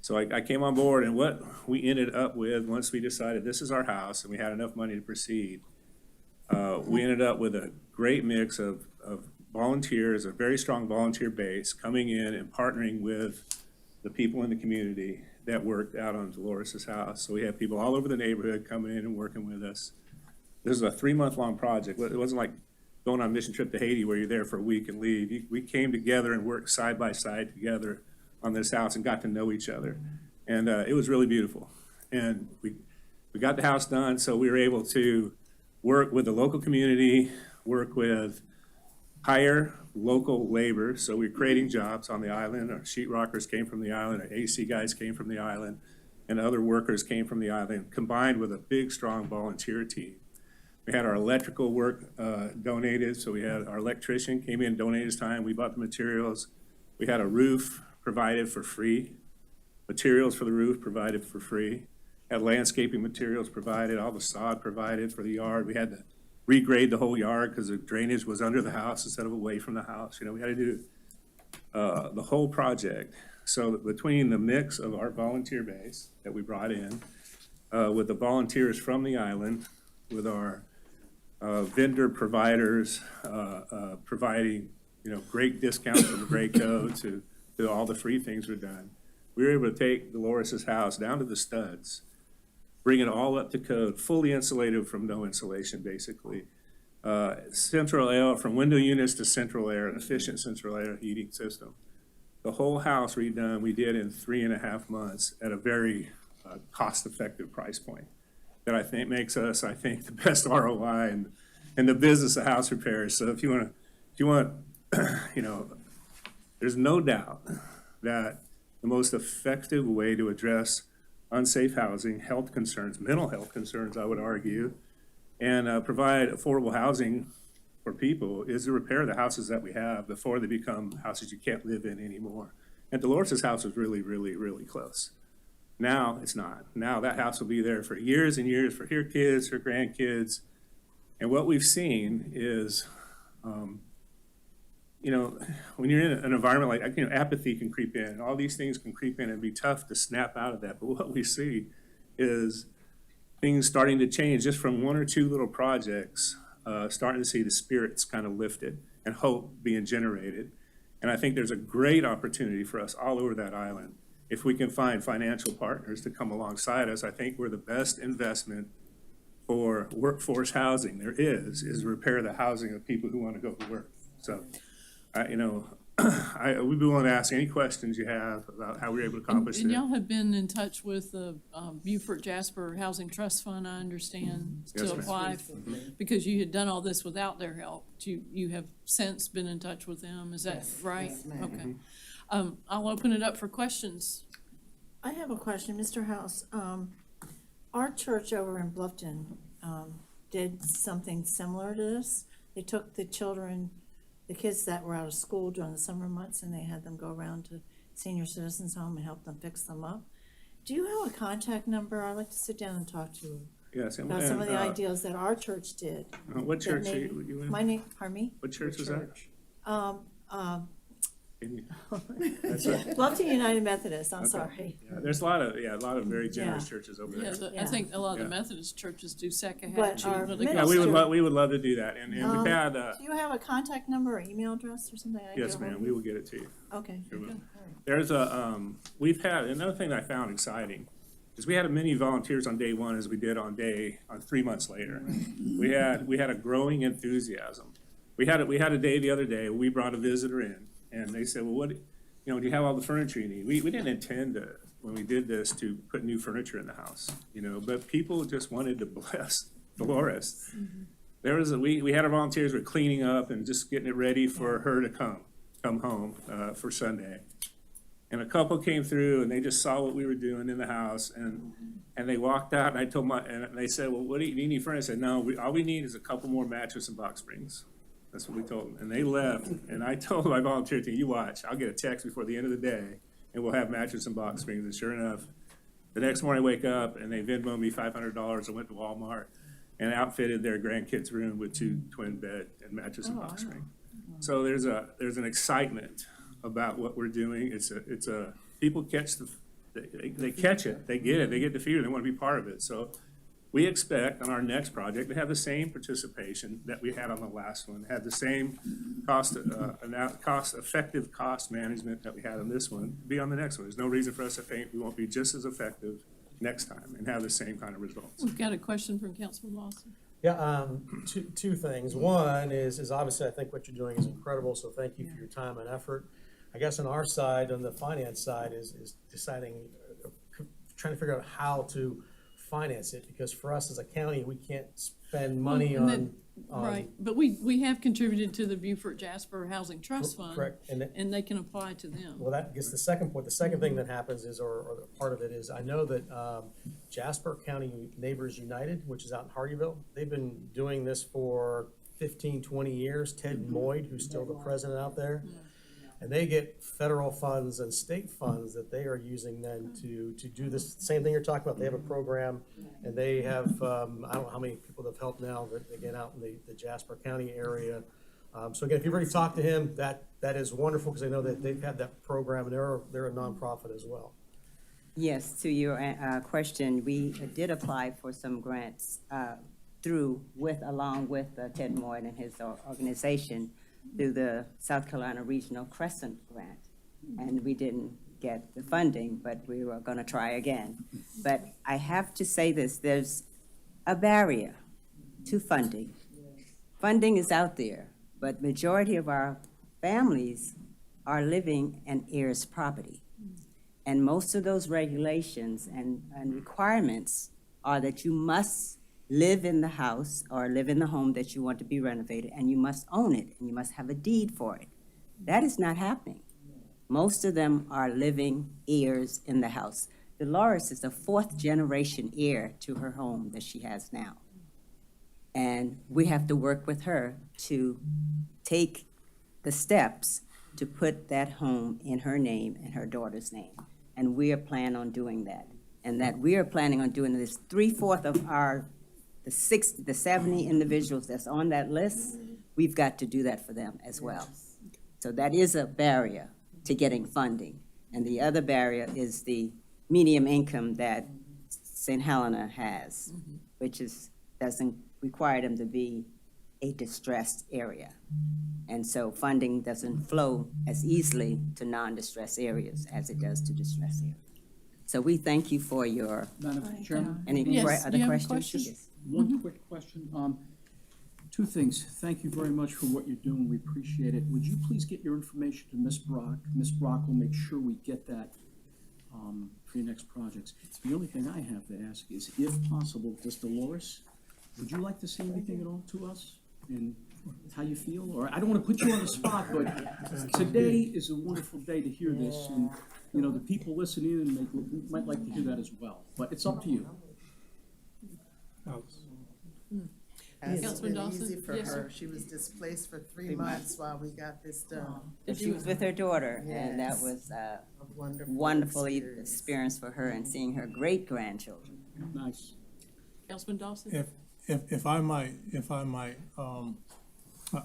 So I came on board, and what we ended up with, once we decided this is our house and we had enough money to proceed, we ended up with a great mix of volunteers, a very strong volunteer base, coming in and partnering with the people in the community that worked out on Dolores's house. So we had people all over the neighborhood coming in and working with us. This is a 3-month-long project. It wasn't like going on a mission trip to Haiti where you're there for a week and leave. We came together and worked side by side together on this house and got to know each other. And it was really beautiful. And we got the house done, so we were able to work with the local community, hire local labor. So we're creating jobs on the island. Our sheetrockers came from the island, our AC guys came from the island, and other workers came from the island, combined with a big, strong volunteer team. We had our electrical work donated, so we had our electrician came in, donated his time, we bought the materials. We had a roof provided for free, materials for the roof provided for free, had landscaping materials provided, all the sod provided for the yard. We had to regrade the whole yard because the drainage was under the house instead of away from the house. You know, we had to do the whole project. So between the mix of our volunteer base that we brought in, with the volunteers from the island, with our vendor providers providing, you know, great discounts from the Graco to all the free things we've done, we were able to take Dolores's house down to the studs, bring it all up to code, fully insulated from no insulation, basically. Central air, from window units to central air, an efficient central air heating system. The whole house redone we did in 3.5 months at a very cost-effective price point that I think makes us, the best ROI in the business of house repairs. So if you want, you know, there's no doubt that the most effective way to address unsafe housing, health concerns, mental health concerns, I would argue, and provide affordable housing for people is to repair the houses that we have before they become houses you can't live in anymore. And Dolores's house was really, really, really close. Now it's not. Now that house will be there for years and years for her kids, her grandkids. And what we've seen is, you know, when you're in an environment like, you know, apathy can creep in. All these things can creep in and be tough to snap out of that. But what we see is things starting to change just from one or two little projects, starting to see the spirits kind of lifted and hope being generated. And I think there's a great opportunity for us all over that island. If we can find financial partners to come alongside us, I think we're the best investment for workforce housing there is repair the housing of people who want to go to work. So, you know, we'd be willing to ask any questions you have about how we were able to accomplish And it. y'all have been in touch with the Beaufort Jasper Housing Trust Fund, I understand, Yes, to ma'am. apply, because you had done all this without their help. You have since been in touch with them, is that right? yes, ma'am. Okay. I'll open it up for questions. I have a question, Mr. House. Our church over in Bluffton did something similar to this. They took the children, the kids that were out of school during the summer months, and they had them go around to senior citizens home and help them fix them up. Do you have a contact number? I'd like to sit down and talk to you Yes. about some of the ideas that our church did. What that church are made- you in? My name, pardon me? What church was that? Bluffton United Methodist, I'm sorry. Yeah, there's a lot of very generous Yeah. churches over Yeah, there. I think a lot of the Yeah. Methodist churches do Second But our Hatchie. Yeah, we would love to do that, and we've had, Do you have a contact number or email address or something? I can yes, get ahold ma'am, of we you? will get it to you. Okay. Sure will. There's we've had, another thing I found exciting is we had as many volunteers on day one as we did on 3 months later. We had a growing enthusiasm. We had a day the other day, we brought a visitor in, and they said, well, what, you know, do you have all the furniture you need? We didn't intend to, when we did this, to put new furniture in the house, you know, but people just wanted to bless Dolores. We had our volunteers were cleaning up and just getting it ready for her to come home for Sunday. And a couple came through and they just saw what we were doing in the house and they walked out and I told and they said, well, what do you need furniture? I said, no, all we need is a couple more mattress and box springs. That's what we told them. And they left and I told my volunteer team, you watch, I'll get a text before the end of the day and we'll have mattress and box springs. And sure enough, the next morning I wake up and they Venmoed me $500. I went to Walmart and outfitted their grandkids' room with 2 twin bed and mattress and box spring. So there's an excitement about what we're doing. It's a people catch they catch it, they get it, they get the fear, they want to be part of it. So we expect on our next project to have the same participation that we had on the last one, have the same cost-effective cost management that we had on this one, be on the next one. There's no reason for us to think we won't be just as effective next time and have the same kind of results. We've got a question from Councilman Lawson. Yeah, two things. One is obviously I think what you're doing is incredible, so thank you for your time and effort. I guess on our side, on the finance side, is deciding, trying to figure out how to finance it, because for us as a county, we can't spend money on. Right, but we have contributed to the Beaufort Jasper Housing Trust Fund. Correct. And they can apply to them. Well, that gets the second point. The second thing that happens is, or part of it is, I know that Jasper County Neighbors United, which is out in Hardyville, they've been doing this for 15, 20 years. Ted Moyd, who's still the president out there. And they get federal funds and state funds that they are using then to do this same thing you're talking about. They have a program and they have, I don't know how many people they've helped now, but again, out in the Jasper County area. So again, if you've already talked to him, that is wonderful, because I know that they've had that program and they're a nonprofit as well. Yes, to your question, we did apply for some grants along with Ted Moyd and his organization through the South Carolina Regional Crescent Grant. And we didn't get the funding, but we were going to try again. But I have to say this, there's a barrier to funding. Funding is out there, but majority of our families are living in heirs property. And most of those regulations and requirements are that you must live in the house or live in the home that you want to be renovated, and you must own it, and you must have a deed for it. That is not happening. Most of them are living heirs in the house. Dolores is the 4th generation heir to her home that she has now. And we have to work with her to take the steps to put that home in her name and her daughter's name. And we are planning on doing that. and that we are planning on doing this. 3/4 of the 70 individuals that's on that list, we've got to do that for them as well. So that is a barrier to getting funding. And the other barrier is the medium income that St. Helena has, which doesn't require them to be a distressed area. And so funding doesn't flow as easily to non-distressed areas as it does to distressed areas. So we thank you for your, Madam Chairman? any Yes, other you have a questions? question? Yes. One quick question. Two things. Thank you very much for what you're doing. We appreciate it. Would you please get your information to Ms. Brock? Ms. Brock will make sure we get that for your next projects. The only thing I have to ask is, if possible, does Dolores, would you like to say anything at all to us? And how you feel? Or I don't want to put you on the spot, but today is a wonderful day to hear this. And, you know, the people listening in might like to hear that as well. But it's up to you. It's Councilman been Dawson? easy for Yes, sir. her. She was displaced for 3 months while we got this done. And she was with her daughter, and that Yes. was a A wonderful wonderful experience for her, and seeing her great-grandchildren. Nice. Councilman Dawson? If I might,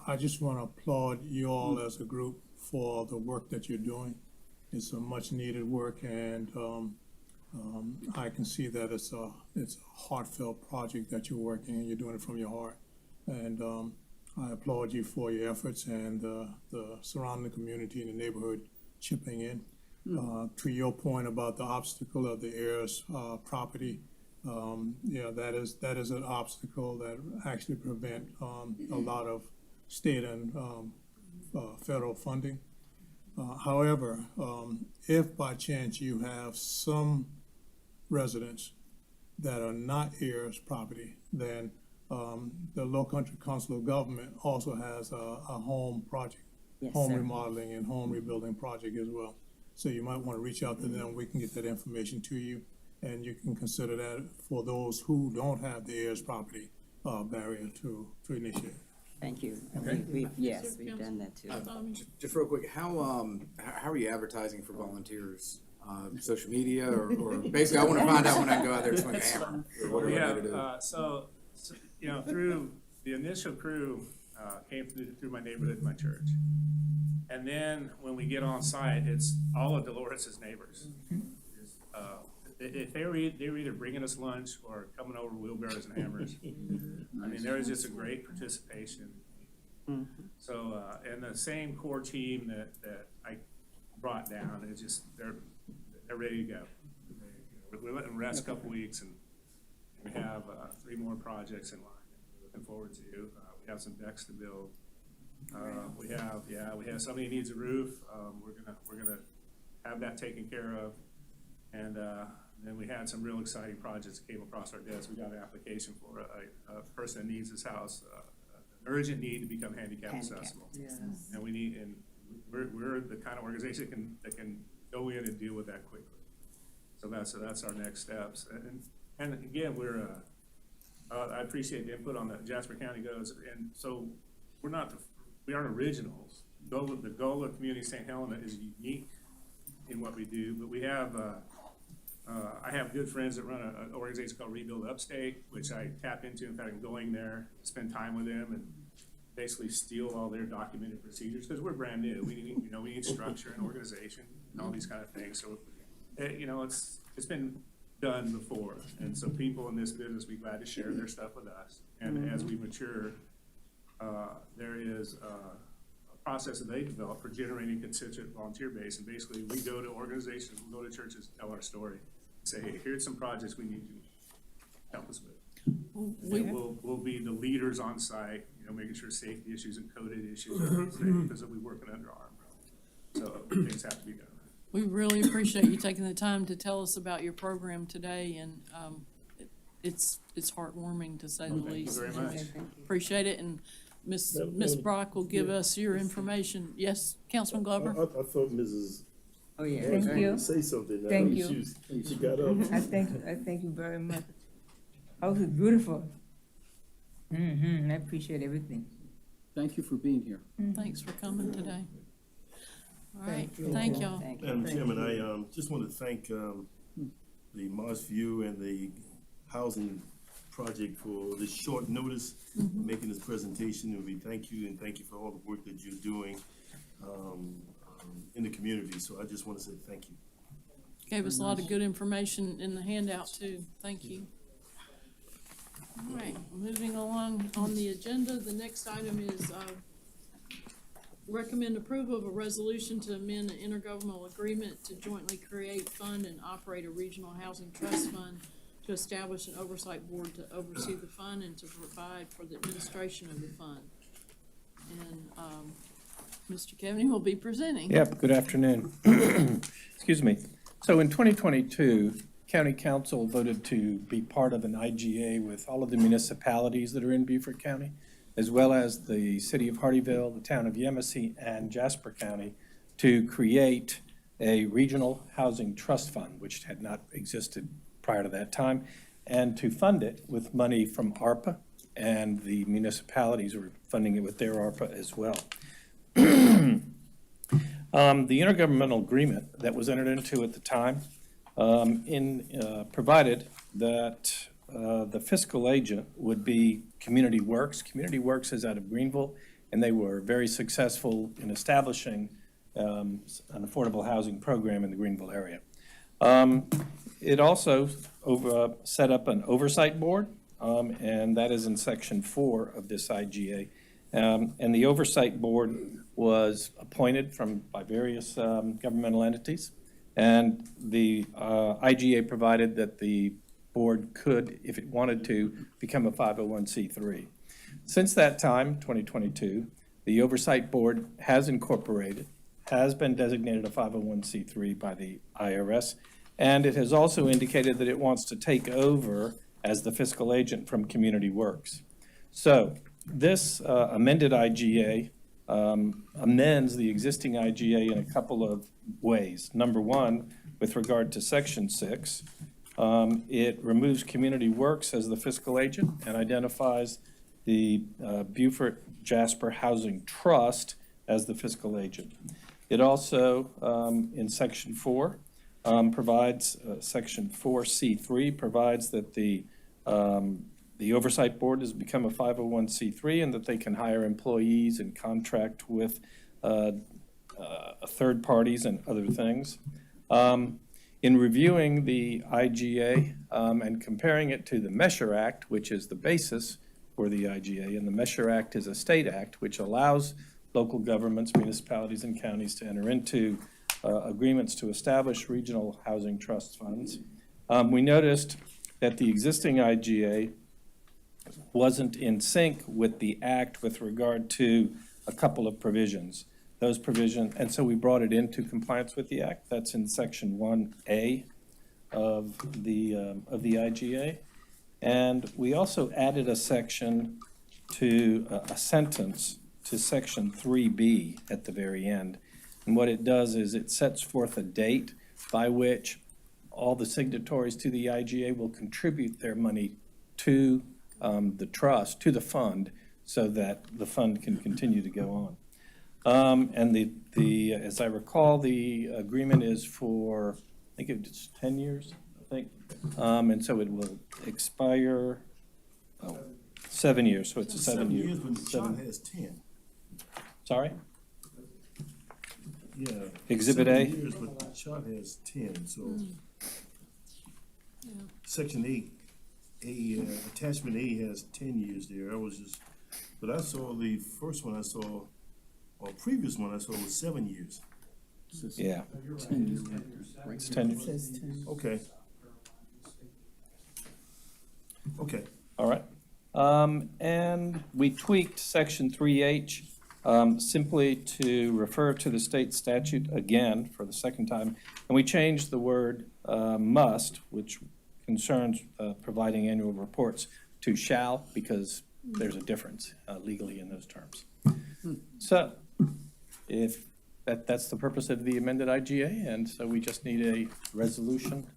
I just want to applaud you all as a group for the work that you're doing. It's a much-needed work, and I can see that it's a heartfelt project that you're working, and you're doing it from your heart. And I applaud you for your efforts and the surrounding community and the neighborhood chipping in. To your point about the obstacle of the heirs' property, yeah, that is an obstacle that actually prevent a lot of state and federal funding. However, if by chance you have some residents that are not heirs' property, then the Low Country Council of Government also has a home project, Yes, home sir. remodeling and home rebuilding project as well. So you might want to reach out to them. We can get that information to you, and you can consider that for those who don't have the heirs' property barrier to initiate. Thank you. Okay. Yes, we've done that too. Just real quick, how are you advertising for volunteers? Social media or basically, I want to find out when I can go out there and swing a hammer or whatever We I have, need to do. so, you know, through the initial crew came through my neighborhood, my church. And then when we get on site, it's all of Dolores's neighbors. If they're either bringing us lunch or coming over wheelbarrows and hammers. I mean, there is just a great participation. So, and the same core team that I brought down, it's just, they're ready to go. We're letting them rest a couple weeks, and we have 3 more projects in line that we're looking forward to. We have some decks to build. We have somebody who needs a roof. We're gonna have that taken care of. And then we had some real exciting projects that came across our desk. We got an application for a person that needs his house, an urgent need to become handicap accessible. Yes. And we need, and we're the kind of organization that can go in and deal with that quickly. So that's our next steps. And again, I appreciate the input on the Jasper County goes. And so we aren't originals. The goal of Community St. Helena is unique in what we do, but we have, I have good friends that run an organization called Rebuild Upstate, which I tap into. In fact, I'm going there to spend time with them and basically steal all their documented procedures, because we're brand new. We need structure and organization and all these kind of things. So, it's been done before. And so people in this business be glad to share their stuff with us. And as we mature, there is a process that they develop for generating constituent volunteer base. And basically, we go to organizations, we go to churches, tell our story, say, hey, here's some projects we need you to help us with. We'll be the leaders on site, making sure safety issues and coded issues are safe, because we'll be working under our umbrella. So things have to be done. We really appreciate you taking the time to tell us about your program today, and it's heartwarming, to say the least. Thank you very much. Appreciate it, and Ms. Brock will give us your information. Yes, Councilman Glover? I thought Mrs. Oh, yeah. was Thank you. going to say something. Thank you. She got up. I thank you very much. House is beautiful. I appreciate everything. Thank you for being here. Thanks for coming today. All right, Thank you. thank y'all. Thank you. Madam Chairman, I just want to thank the Mars View and the housing project for this short notice, making this presentation, and we thank you, and thank you for all the work that you're doing in the community. So I just want to say thank you. Gave us a lot of good information in the handout too. Thank you. All right, moving along on the agenda, the next item is recommend approval of a resolution to amend the intergovernmental agreement to jointly create, fund, and operate a regional housing trust fund, to establish an oversight board to oversee the fund and to provide for the administration of the fund. And Mr. Kevney will be presenting. Yep, good afternoon. Excuse me. So in 2022, County Council voted to be part of an IGA with all of the municipalities that are in Beaufort County, as well as the city of Hardeeville, the town of Yemassee, and Jasper County, to create a regional housing trust fund, which had not existed prior to that time, and to fund it with money from ARPA, and the municipalities were funding it with their ARPA as well. The intergovernmental agreement that was entered into at the time provided that the fiscal agent would be Community Works. Community Works is out of Greenville, and they were very successful in establishing an affordable housing program in the Greenville area. It also set up an oversight board, and that is in Section 4 of this IGA. And the oversight board was appointed by various governmental entities, and the IGA provided that the board could, if it wanted to, become a 501c3. Since that time, 2022, the oversight board has been designated a 501c3 by the IRS, and it has also indicated that it wants to take over as the fiscal agent from Community Works. So this amended IGA amends the existing IGA in a couple of ways. Number one, with regard to Section 6, it removes Community Works as the fiscal agent and identifies the Beaufort Jasper Housing Trust as the fiscal agent. It also, in Section 4, provides, Section 4C3 provides that the oversight board has become a 501c3 and that they can hire employees and contract with third parties and other things. In reviewing the IGA and comparing it to the Measure Act, which is the basis for the IGA, and the Measure Act is a state act which allows local governments, municipalities, and counties to enter into agreements to establish regional housing trust funds. We noticed that the existing IGA wasn't in sync with the act with regard to a couple of provisions. Those provisions, and so we brought it into compliance with the act. That's in Section 1A of the IGA. And we also added a section to a sentence to Section 3B at the very end. And what it does is it sets forth a date by which all the signatories to the IGA will contribute their money to the trust, to the fund, so that the fund can continue to go on. And as I recall, the agreement is for, I think it's 10 years, I think. And so it will expire, 7 years, so it's a 7 year. 7 years, but the chart has 10. Sorry? Yeah. Exhibit 7 A? years, but the chart has 10, so. Section 8, attachment A has 10 years there. I was just, but I saw the first one I saw, or previous one I saw was 7 years. Yeah. 10 years. It's 10 years. It says 10. Okay. Okay. All right. And we tweaked Section 3H simply to refer to the state statute again for the second time. And we changed the word must, which concerns providing annual reports, to shall, because there's a difference legally in those terms. So if that's the purpose of the amended IGA, and so we just need a resolution,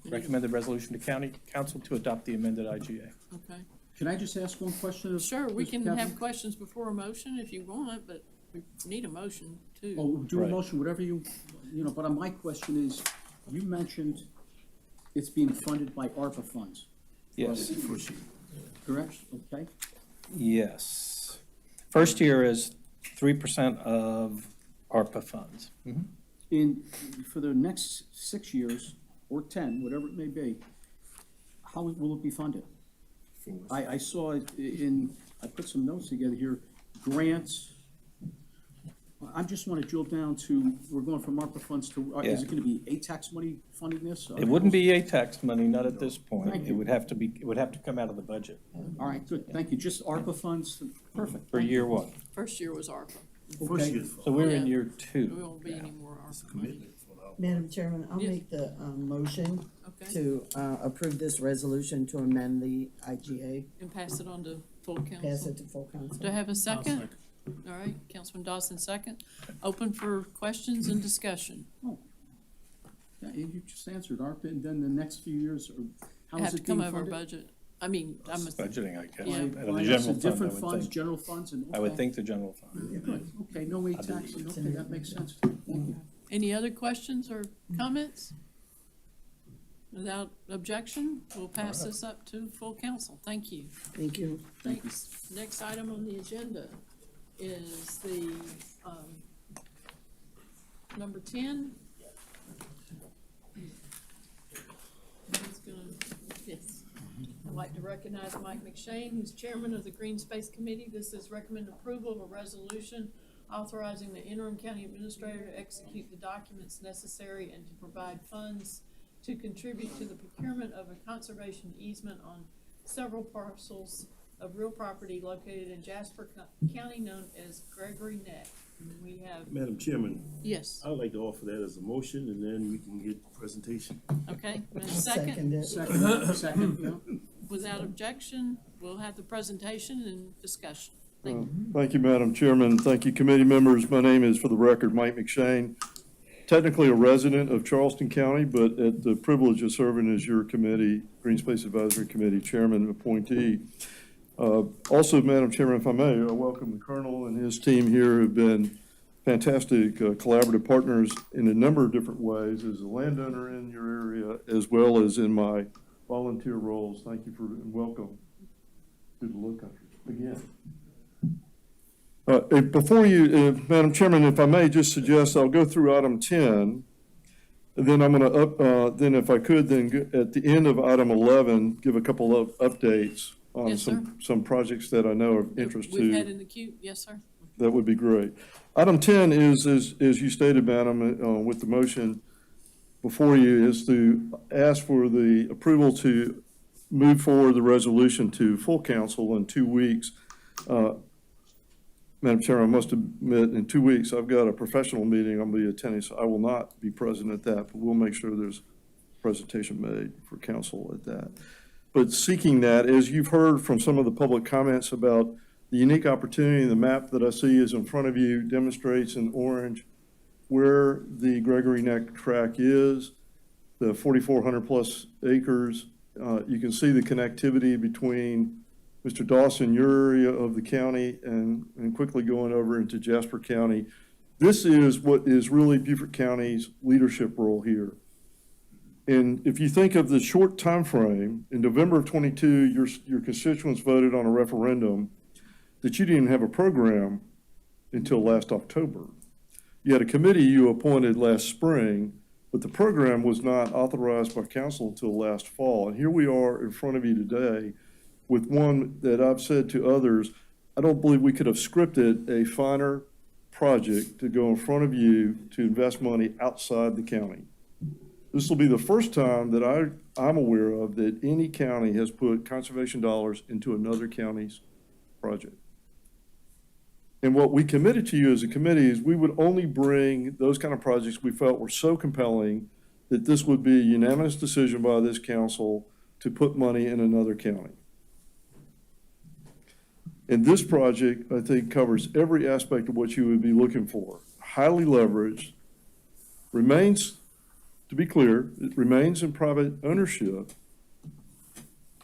recommended resolution to county council to adopt the amended IGA. Okay. Can I just ask one question? Sure, we Mr. can Kevin? have questions before a motion if you want, but we need a motion too. Oh, do a Right. motion, whatever you know, but my question is, you mentioned it's being funded by ARPA funds. Yes. Correct? Okay. Yes. First year is 3% of ARPA funds. In, for the next 6 years, or 10, whatever it may be, how will it be funded? I saw it in, I put some notes together here, grants. I just want to drill down to, we're going from ARPA funds to, is it going to be ATAX money funding this? It wouldn't be ATAX money, not at this Thank point. you. It would have to come out of the budget All right, good, thank you. Just ARPA funds, perfect. for year one. First year was ARPA. Okay. So we're in Yeah. year There 2. won't be any more ARPA money. Madam Chairman, I'll Yes. make the motion Okay. to approve this resolution to amend the IGA, And pass it on to full council. pass it to full council. Do I have a second? All right, Councilman Dawson, second. Open for questions and discussion. Yeah, you just answered ARPA, and then the next few years, how Have is to it come being over funded? budget. I mean, I'm a. Budgeting, I guess. Yeah. Out of the Line general items and fund, I different would funds, think. general funds, and. I would okay. think the general fund. Yeah, good. Okay, no way tax, okay, that makes sense. Thank you. Any other questions or comments? Without objection, we'll pass this up to full council. Thank you. Thank you. Thanks. Next item on the agenda is the, number 10. Who's gonna, yes. I'd like to recognize Mike McShane, who's chairman of the Green Space Committee. This is recommend approval of a resolution authorizing the interim county administrator to execute the documents necessary and to provide funds to contribute to the procurement of a conservation easement on several parcels of real property located in Jasper County known as Gregory Neck. We have, Madam Chairman, yes, I would like to offer that as a motion, and then we can get presentation. okay, and a Second it. Second, yeah. Without objection, we'll have the presentation and discussion. Thank you. Thank you, Madam Chairman. Thank you, committee members. My name is, for the record, Mike McShane. Technically a resident of Charleston County, but at the privilege of serving as your committee, Green Space Advisory Committee Chairman and appointee. Also, Madam Chairman, if I may, I welcome the Colonel and his team here who've been fantastic collaborative partners in a number of different ways as a landowner in your area, as well as in my volunteer roles. Thank you for, and welcome to the Low Country again. Before you, Madam Chairman, if I may just suggest, I'll go through item 10, and then I'm going to then if I could, then at the end of item 11, give a couple of updates on Yes, sir. some projects that I know of interest We've had to. in the queue, yes, sir. That would be great. Item 10 is, as you stated, Madam, with the motion before you, is to ask for the approval to move forward the resolution to full council in 2 weeks. Madam Chair, I must admit, in 2 weeks, I've got a professional meeting I'll be attending, so I will not be present at that, but we'll make sure there's a presentation made for council at that. But seeking that, as you've heard from some of the public comments about the unique opportunity, the map that I see is in front of you demonstrates in orange where the Gregory Neck track is, the 4,400 plus acres. You can see the connectivity between Mr. Dawson, your area of the county, and quickly going over into Jasper County. This is what is really Beaufort County's leadership role here. And if you think of the short time frame, in November of 22, your constituents voted on a referendum that you didn't have a program until last October. You had a committee you appointed last spring, but the program was not authorized by council until last fall. And here we are in front of you today with one that I've said to others, I don't believe we could have scripted a finer project to go in front of you to invest money outside the county. This will be the first time that I'm aware of that any county has put conservation dollars into another county's project. And what we committed to you as a committee is we would only bring those kind of projects we felt were so compelling that this would be a unanimous decision by this council to put money in another county. And this project, I think, covers every aspect of what you would be looking for. Highly leveraged, remains, to be clear, it remains in private ownership,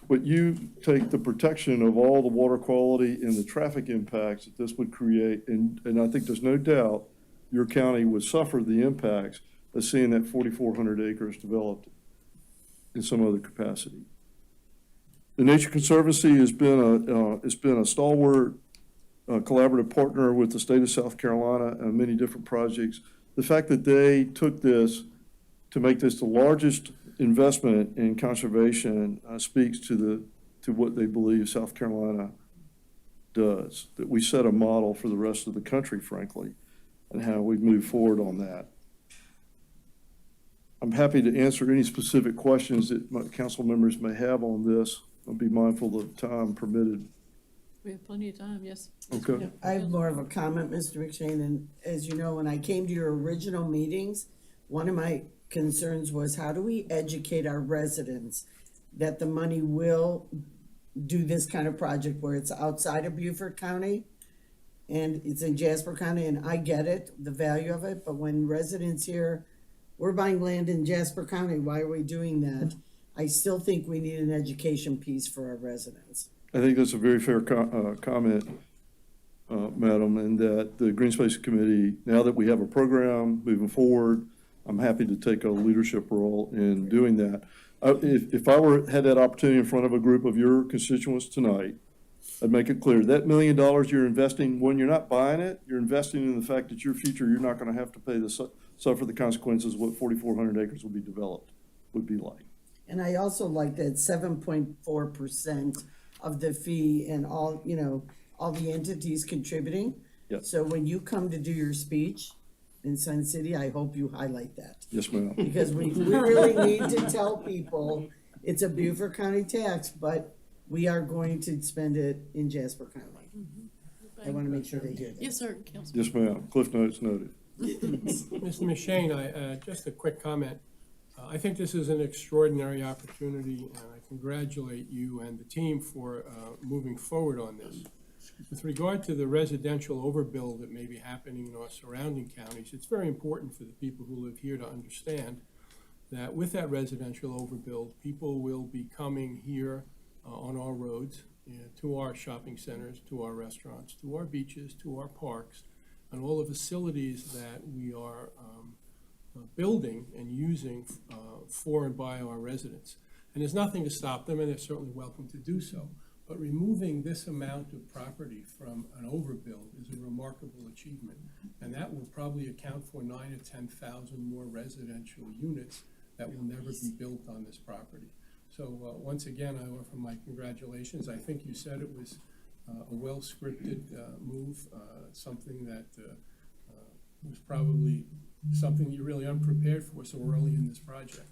but you take the protection of all the water quality and the traffic impacts that this would create, and I think there's no doubt your county would suffer the impacts of seeing that 4,400 acres developed in some other capacity. The Nature Conservancy has been a stalwart collaborative partner with the state of South Carolina on many different projects. The fact that they took this to make this the largest investment in conservation speaks to what they believe South Carolina does, that we set a model for the rest of the country, frankly, and how we move forward on that. I'm happy to answer any specific questions that my council members may have on this. I'll be mindful of time permitted. We have plenty of time, yes. Okay. I have more of a comment, Mr. McShane, and as you know, when I came to your original meetings, one of my concerns was how do we educate our residents that the money will do this kind of project where it's outside of Beaufort County and it's in Jasper County, and I get it, the value of it, but when residents hear, we're buying land in Jasper County, why are we doing that? I still think we need an education piece for our residents. I think that's a very fair comment, Madam, and that the Green Space Committee, now that we have a program moving forward, I'm happy to take a leadership role in doing that. If I had that opportunity in front of a group of your constituents tonight, I'd make it clear that $1 million you're investing, when you're not buying it, you're investing in the fact that your future, you're not going to have to pay suffer the consequences of what 4,400 acres will be developed would be like. And I also like that 7.4% of the fee and all, you know, all the entities contributing. Yep. So when you come to do your speech in Sun City, I hope you highlight that. Yes, ma'am. Because we really need to tell people it's a Beaufort County tax, but we are going to spend it in Jasper County. I want to make sure they hear that. Yes, sir, Councilman. Yes, ma'am. Cliff notes noted. Mr. McShane, just a quick comment. I think this is an extraordinary opportunity, and I congratulate you and the team for moving forward on this. With regard to the residential overbuild that may be happening in our surrounding counties, it's very important for the people who live here to understand that with that residential overbuild, people will be coming here on our roads, to our shopping centers, to our restaurants, to our beaches, to our parks, and all the facilities that we are building and using for and by our residents. And there's nothing to stop them, and they're certainly welcome to do so. But removing this amount of property from an overbuild is a remarkable achievement. And that will probably account for 9,000 to 10,000 more residential units that will never be built on this property. So once again, I offer my congratulations. I think you said it was a well-scripted move, something that was probably something you're really unprepared for so early in this project.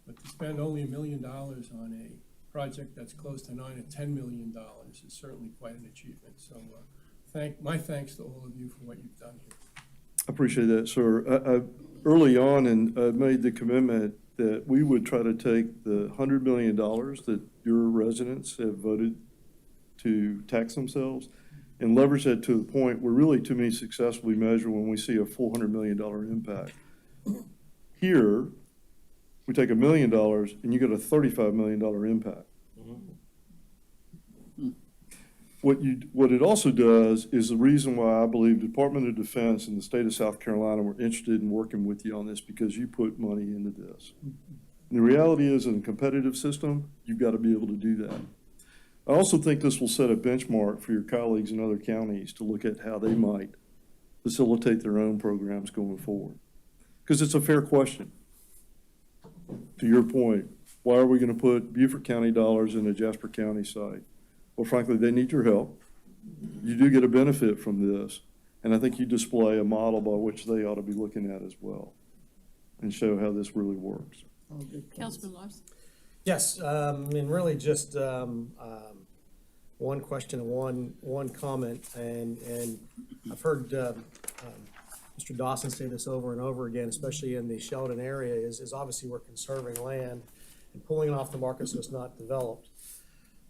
But to spend only $1 million on a project that's close to $9 to $10 million is certainly quite an achievement. So my thanks to all of you for what you've done here. I appreciate that, sir. Early on, and I made the commitment that we would try to take the $100 million that your residents have voted to tax themselves and leverage that to the point where really, to me, successfully measure when we see a full $100 million impact. Here, we take $1 million and you get a $35 million impact. What it also does is the reason why I believe the Department of Defense and the state of South Carolina were interested in working with you on this, because you put money into this. And the reality is, in a competitive system, you've got to be able to do that. I also think this will set a benchmark for your colleagues in other counties to look at how they might facilitate their own programs going forward. Because it's a fair question. To your point, why are we going to put Beaufort County dollars in a Jasper County site? Well, frankly, they need your help. You do get a benefit from this, and I think you display a model by which they ought to be looking at as well and show how this really works. Councilman Larson. Yes, and really just one question and one comment, and I've heard Mr. Dawson say this over and over again, especially in the Sheldon area, is obviously we're conserving land and pulling it off the market so it's not developed.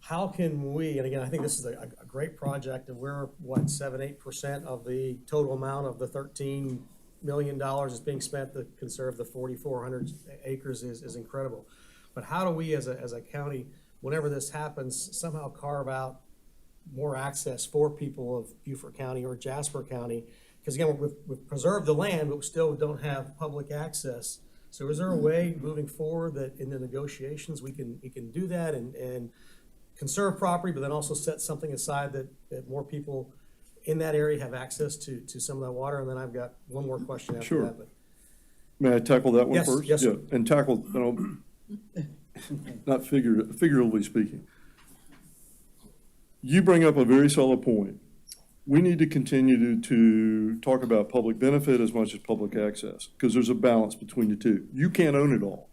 How can we, and again, I think this is a great project, and we're, what, 7-8% of the total amount of the $13 million is being spent to conserve the 4,400 acres is incredible. But how do we as a county, whenever this happens, somehow carve out more access for people of Beaufort County or Jasper County? Because again, we've preserved the land, but we still don't have public access. So is there a way moving forward that in the negotiations, we can do that and conserve property, but then also set something aside that more people in that area have access to some of that water? And then I've got one more question after Sure. that. But May I tackle that one Yes, first? yes, sir. Yeah, and tackle, not figuratively speaking. You bring up a very solid point. We need to continue to talk about public benefit as much as public access, because there's a balance between the two. You can't own it all.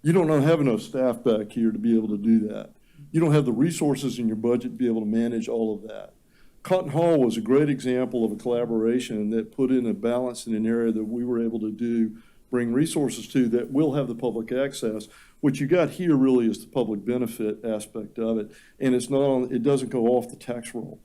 You don't have enough staff back here to be able to do that. You don't have the resources in your budget to be able to manage all of that. Cotton Hall was a great example of a collaboration that put in a balance in an area that we were able to bring resources to that will have the public access. What you got here really is the public benefit aspect of it, and it doesn't go off the tax roll.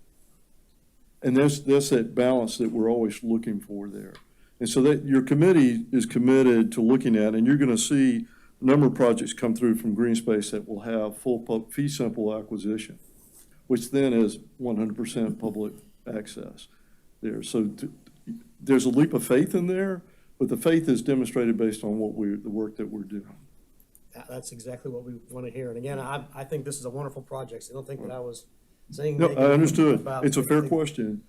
And that's that balance that we're always looking for there. And so that your committee is committed to looking at, and you're going to see a number of projects come through from Green Space that will have full fee simple acquisition, which then is 100% public access there. So there's a leap of faith in there, but the faith is demonstrated based on the work that we're doing. that's exactly what we want to hear. And again, I think this is a wonderful project. So I don't think that I was saying. No, negative I understood. about It's a fair anything. question.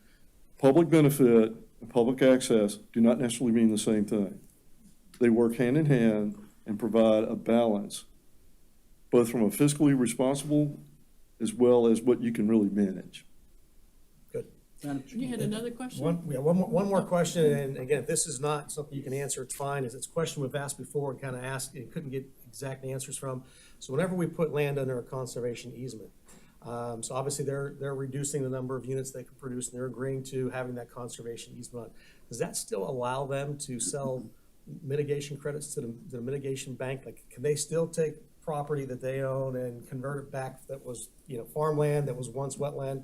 Public benefit and public access do not necessarily mean the same thing. They work hand in hand and provide a balance, both from a fiscally responsible as well as what you can really manage. Good. You had another question? One more question, and again, if this is not something you can answer, it's fine. It's a question we've asked before and kind of asked and couldn't get exact answers from. So whenever we put land under a conservation easement, so obviously they're reducing the number of units they can produce, and they're agreeing to having that conservation easement. Does that still allow them to sell mitigation credits to the mitigation bank? Like, can they still take property that they own and convert it back that was, farmland that was once wetland,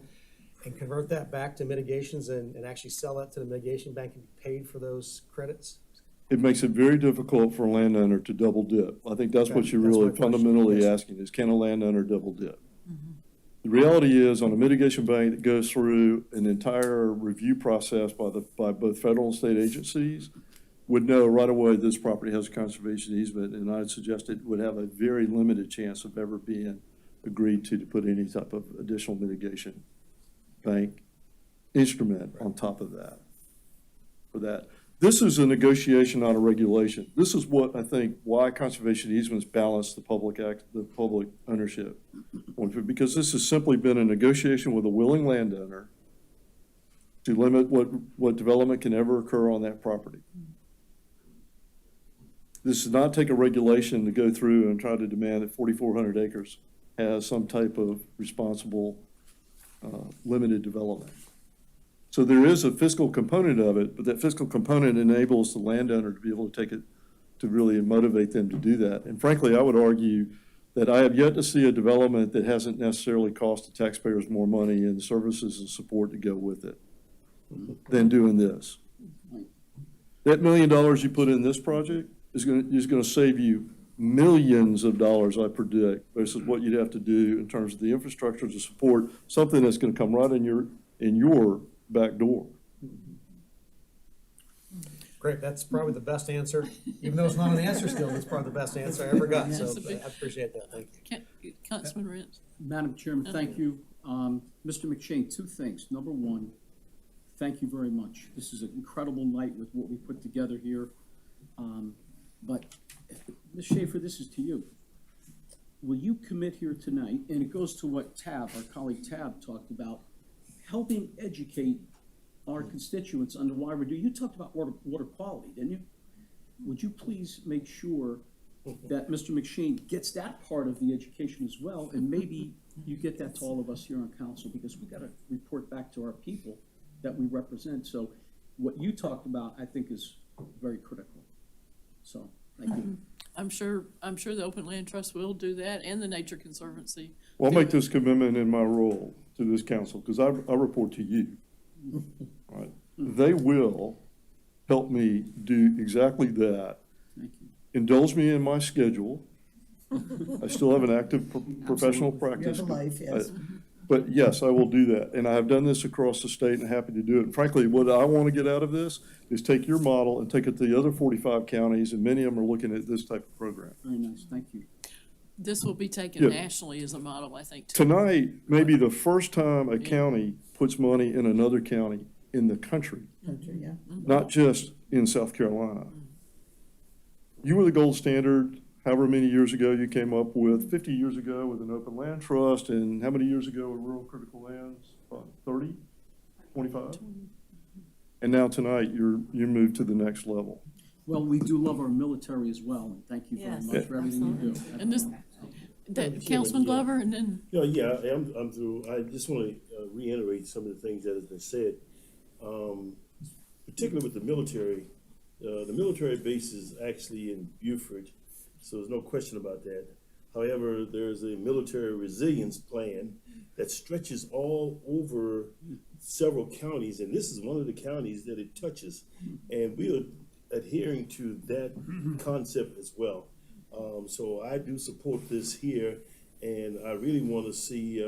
and convert that back to mitigations and actually sell that to the mitigation bank and be paid for those credits? It makes it very difficult for a landowner to double dip. I think that's what Okay, you're that's my really question. fundamentally Yes. asking is, can a landowner double dip? The reality is, on a mitigation bank that goes through an entire review process by both federal and state agencies, would know right away this property has a conservation easement, and I'd suggest it would have a very limited chance of ever being agreed to put any type of additional mitigation bank instrument on top of that, for that. This is a negotiation, not a regulation. This is what I think why conservation easements balance the public ownership. Because this has simply been a negotiation with a willing landowner to limit what development can ever occur on that property. This does not take a regulation to go through and try to demand that 4,400 acres has some type of responsible limited development. So there is a fiscal component of it, but that fiscal component enables the landowner to be able to take it, to really motivate them to do that. And frankly, I would argue that I have yet to see a development that hasn't necessarily cost the taxpayers more money and services and support to go with it than doing this. That $1 million you put in this project is going to save you millions of dollars, I predict, versus what you'd have to do in terms of the infrastructure to support something that's going to come right in your back door. Great, that's probably the best answer, even though it's not an answer still, that's probably the best answer I ever got, so I appreciate that, thank you. Councilman Rentz? Madam Chairman, thank you. Mr. McShane, two things. Number one, thank you very much. This is an incredible night with what we put together here. But Ms. Schaefer, this is to you. Will you commit here tonight, and it goes to what Tab, our colleague Tab, talked about, helping educate our constituents under why we're doing. You talked about water quality, didn't you? Would you please make sure that Mr. McShane gets that part of the education as well, and maybe you get that to all of us here on council, because we got to report back to our people that we represent. So what you talked about, I think, is very critical. So thank you. I'm sure the Open Land Trust will do that, and the Nature Conservancy. Well, I'll make this commitment in my role to this council, because I report to you. Right? They will help me do exactly that. Thank you. Indulge me in my schedule. I still have an active professional practice. You have a life, yes. But yes, I will do that. And I have done this across the state and happy to do it. And frankly, what I want to get out of this is take your model and take it to the other 45 counties, and many of them are looking at this type of program. Very nice, thank you. This will be taken Yeah. nationally as a model, I think, too. Tonight may be the first time a county puts money in another county in the country, Yeah. not just in South Carolina. You were the gold standard however many years ago you came up with, 50 years ago with an open land trust, and how many years ago with rural critical lands? 30, 25? And now tonight, you moved to the next level. Well, we do love our military as well, and thank you very Yes, much for everything you do. And this, Councilman Glover, and then, I'm through. I just want to reiterate some of the things that has been said, particularly with the military. The military base is actually in Beaufort, so there's no question about that. However, there's a military resilience plan that stretches all over several counties, and this is one of the counties that it touches. And we are adhering to that concept as well. So I do support this here, and I really want to see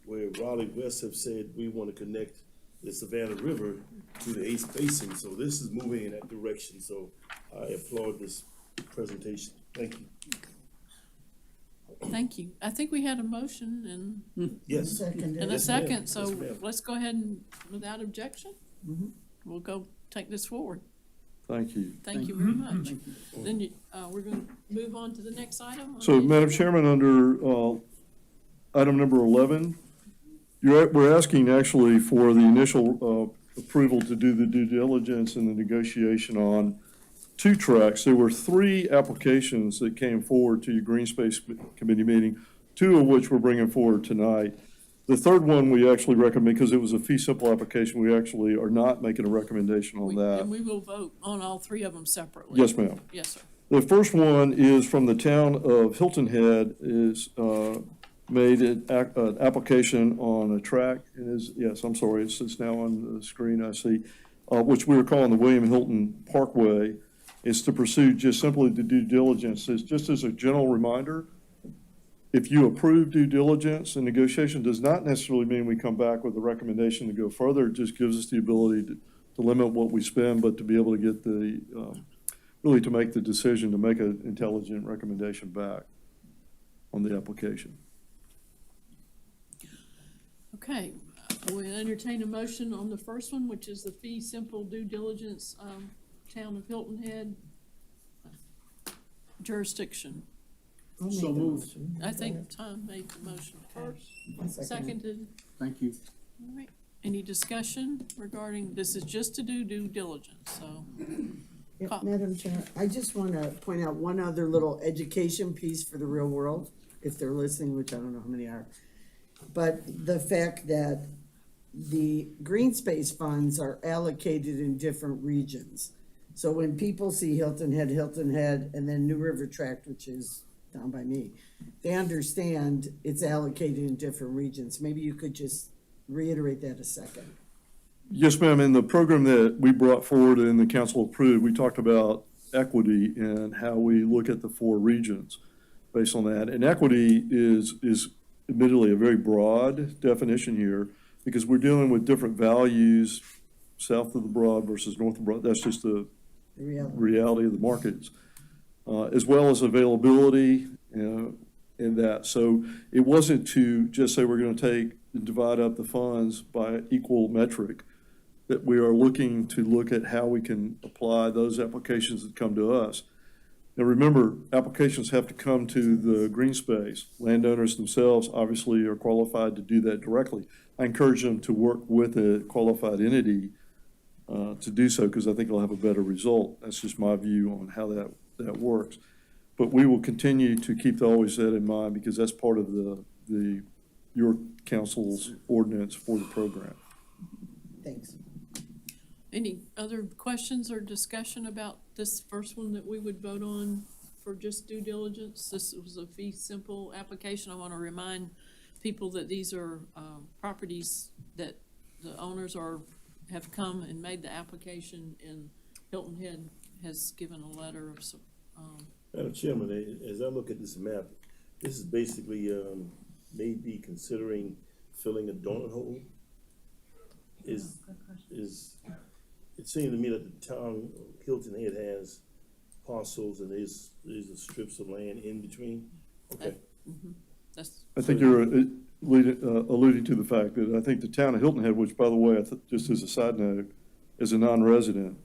where Raleigh West have said we want to connect the Savannah River to the Ace Basin. So this is moving in that direction. So I applaud this presentation. Thank you. thank you. I think we had a motion Yes. and a Yes, second, ma'am. so Yes, ma'am. let's go ahead and, without objection, we'll go take this forward. Thank you. Thank you very much. Then we're going to move on to the next item. on So, the Madam agenda. Chairman, under item number 11, we're asking actually for the initial approval to do the due diligence and the negotiation on 2 tracks. There were 3 applications that came forward to your Green Space Committee meeting, 2 of which we're bringing forward tonight. The third one we actually recommend, because it was a fee simple application, we actually are not making a recommendation on that. And we will vote on all 3 of them separately. Yes, ma'am. Yes, sir. The first one is from the town of Hilton Head, is made an application on a track, and is, yes, I'm sorry, it's now on the screen, I see, which we are calling the William Hilton Parkway. Is to pursue just simply the due diligence. Is just as a general reminder, if you approve due diligence and negotiation does not necessarily mean we come back with a recommendation to go further. It just gives us the ability to limit what we spend, but to be able to get the, really to make the decision to make an intelligent recommendation back on the application. Okay, we entertain a motion on the first one, which is the fee simple due diligence, town of Hilton Head jurisdiction. I'll make So the moved. motion. I think Tom made the motion first, I'll second it. seconded. Thank you. All right, any discussion regarding, this is just to do due diligence, so. Yeah, Madam Chair, I just want to point out one other little education piece for the real world, if they're listening, which I don't know how many are. But the fact that the green space funds are allocated in different regions. So when people see Hilton Head, and then New River Tract, which is down by me, they understand it's allocated in different regions. Maybe you could just reiterate that a second. Yes, ma'am. In the program that we brought forward and the council approved, we talked about equity and how we look at the 4 regions based on that. And equity is admittedly a very broad definition here because we're dealing with different values south of the Broad versus north of the Broad. That's just the reality of the markets, as well as availability, in that. So it wasn't to just say we're going to take and divide up the funds by equal metric, that we are looking at how we can apply those applications that come to us. Now, remember, applications have to come to the green space. Landowners themselves obviously are qualified to do that directly. I encourage them to work with a qualified entity to do so because I think it'll have a better result. That's just my view on how that works. But we will continue to keep always that in mind because that's part of your council's ordinance for the program. Thanks. Any other questions or discussion about this first one that we would vote on for just due diligence? This was a fee simple application. I want to remind people that these are properties that the owners have come and made the application, and Hilton Head has given a letter of Madam Chairman, as I look at this map, this is basically maybe considering filling a donut hole? Is, it seemed to me that the town, Hilton Head has parcels and there's strips of land in between. Okay. That's, I think you're alluding to the fact that I think the town of Hilton Head, which, by the way, just as a side note, as a non-resident,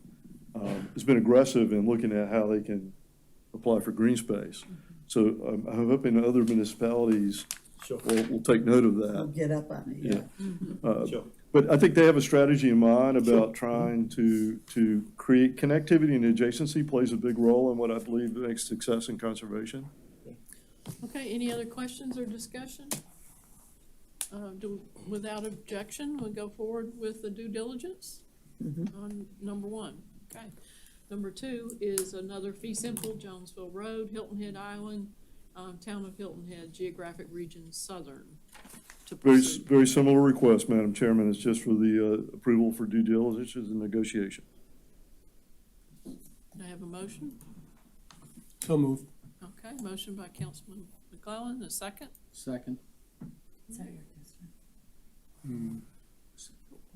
has been aggressive in looking at how they can apply for green space. So I'm hoping other municipalities will take note of We'll that. get up on it, yeah. Sure. But I think they have a strategy in mind about trying to create connectivity, and adjacency plays a big role in what I believe makes success in conservation. okay, any other questions or discussion? Without objection, we'll go forward with the due diligence on number 1. Okay. Number 2 is another fee simple, Jonesville Road, Hilton Head Island, Town of Hilton Head, geographic region southern. To pursue. Very similar request, Madam Chairman. It's just for the approval for due diligence and negotiation. Do I have a motion? So moved. Okay, motion by Councilman McClellan, a second. Second.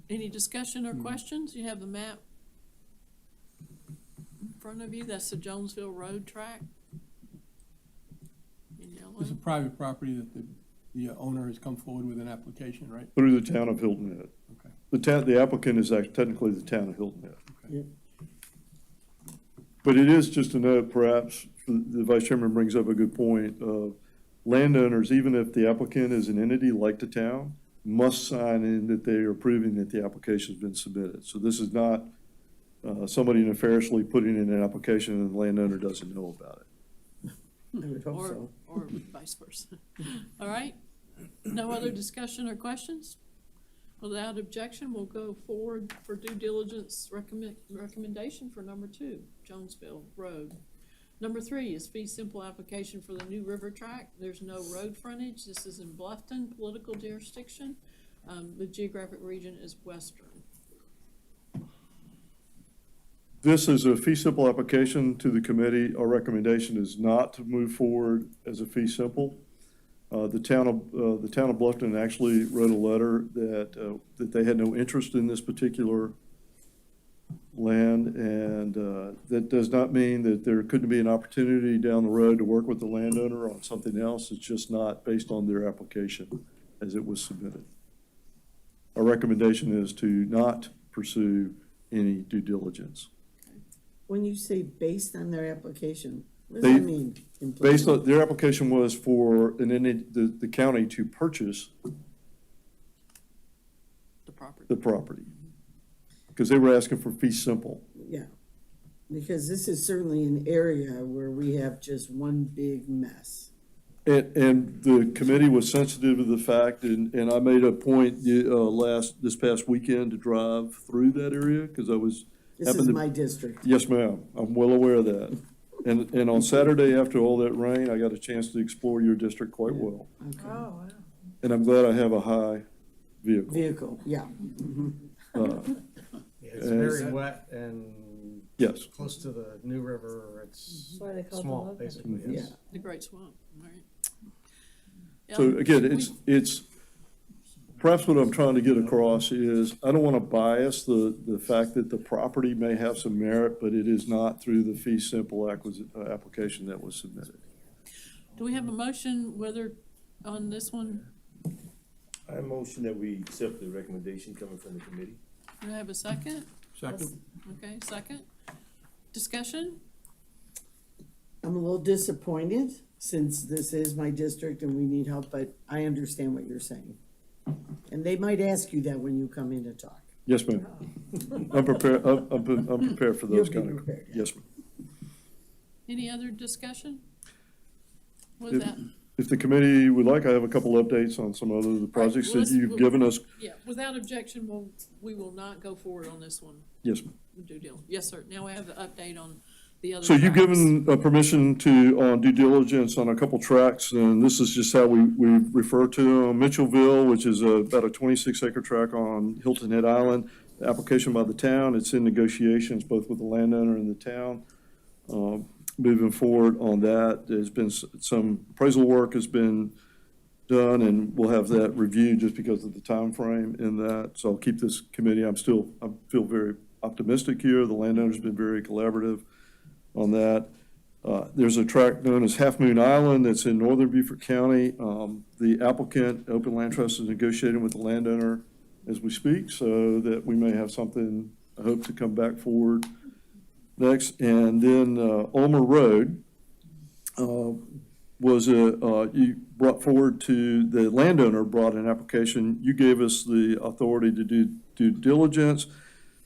Any discussion or questions? You have the map in front of you. That's the Jonesville Road track. In yellow. It's a private property that the owner has come forward with an application, right? Through the town of Hilton Head. Okay. The applicant is actually technically the town of Hilton Head. Okay. But it is just a note, perhaps, the Vice Chairman brings up a good point of landowners, even if the applicant is an entity like the town, must sign in that they are proving that the application's been submitted. So this is not somebody nefariously putting in an application and the landowner doesn't know about it. I would hope so. Or vice versa. All right, no other discussion or questions? Without objection, we'll go forward for due diligence recommendation for number 2, Jonesville Road. Number 3 is fee simple application for the new river track. There's no road frontage. This is in Bluffton, political jurisdiction. The geographic region is western. This is a fee simple application to the committee. Our recommendation is not to move forward as a fee simple. The town of Bluffton actually wrote a letter that they had no interest in this particular land, and that does not mean that there couldn't be an opportunity down the road to work with the landowner on something else. It's just not based on their application as it was submitted. Our recommendation is to not pursue any due diligence. When you say based on their application, what does They- that mean? Based on, their application was for the county to purchase the property. Because they were asking for fee simple. Yeah, because this is certainly an area where we have just one big mess. And the committee was sensitive to the fact, and I made a point this past weekend to drive through that area, because I was. This is my district. Yes, ma'am, I'm well aware of that. And on Saturday, after all that rain, I got a chance to explore your district quite well. Okay. Oh, wow. And I'm glad I have a high vehicle. Vehicle, yeah. It's very wet and Yes. close to the New River. It's That's why they call it small, the Love basically. Yeah. Yes. The Great Swamp, all right. So again, it's, perhaps what I'm trying to get across is, I don't want to bias the fact that the property may have some merit, but it is not through the fee simple application that was submitted. Do we have a motion whether on this one? I motion that we accept the recommendation coming from the committee. Do I have a second? Second. Okay, second. Discussion? I'm a little disappointed since this is my district and we need help, but I understand what you're saying. And they might ask you that when you come in to talk. Yes, ma'am. I'm prepared, I'm prepared for those You'll be kind of. prepared, yeah. Yes, ma'am. Any other discussion? With that? If the committee would like, I have a couple updates on some other of the projects that you've given us. Yeah, without objection, we will not go forward on this one. Yes, ma'am. Due deal. Yes, sir. Now we have the update on the other. So you've tracks. given permission on due diligence on a couple tracks, and this is just how we refer to them. Mitchellville, which is about a 26-acre tract on Hilton Head Island, the application by the town. It's in negotiations both with the landowner and the town. Moving forward on that, there's been some appraisal work has been done, and we'll have that reviewed just because of the time frame in that. So I'll keep this committee, I feel very optimistic here. The landowner's been very collaborative on that. There's a tract known as Half Moon Island that's in northern Beaufort County. The applicant, Open Land Trust, is negotiating with the landowner as we speak, so that we may have something, I hope, to come back forward next. And then Ulmer Road you brought forward to, the landowner brought an application. You gave us the authority to do due diligence.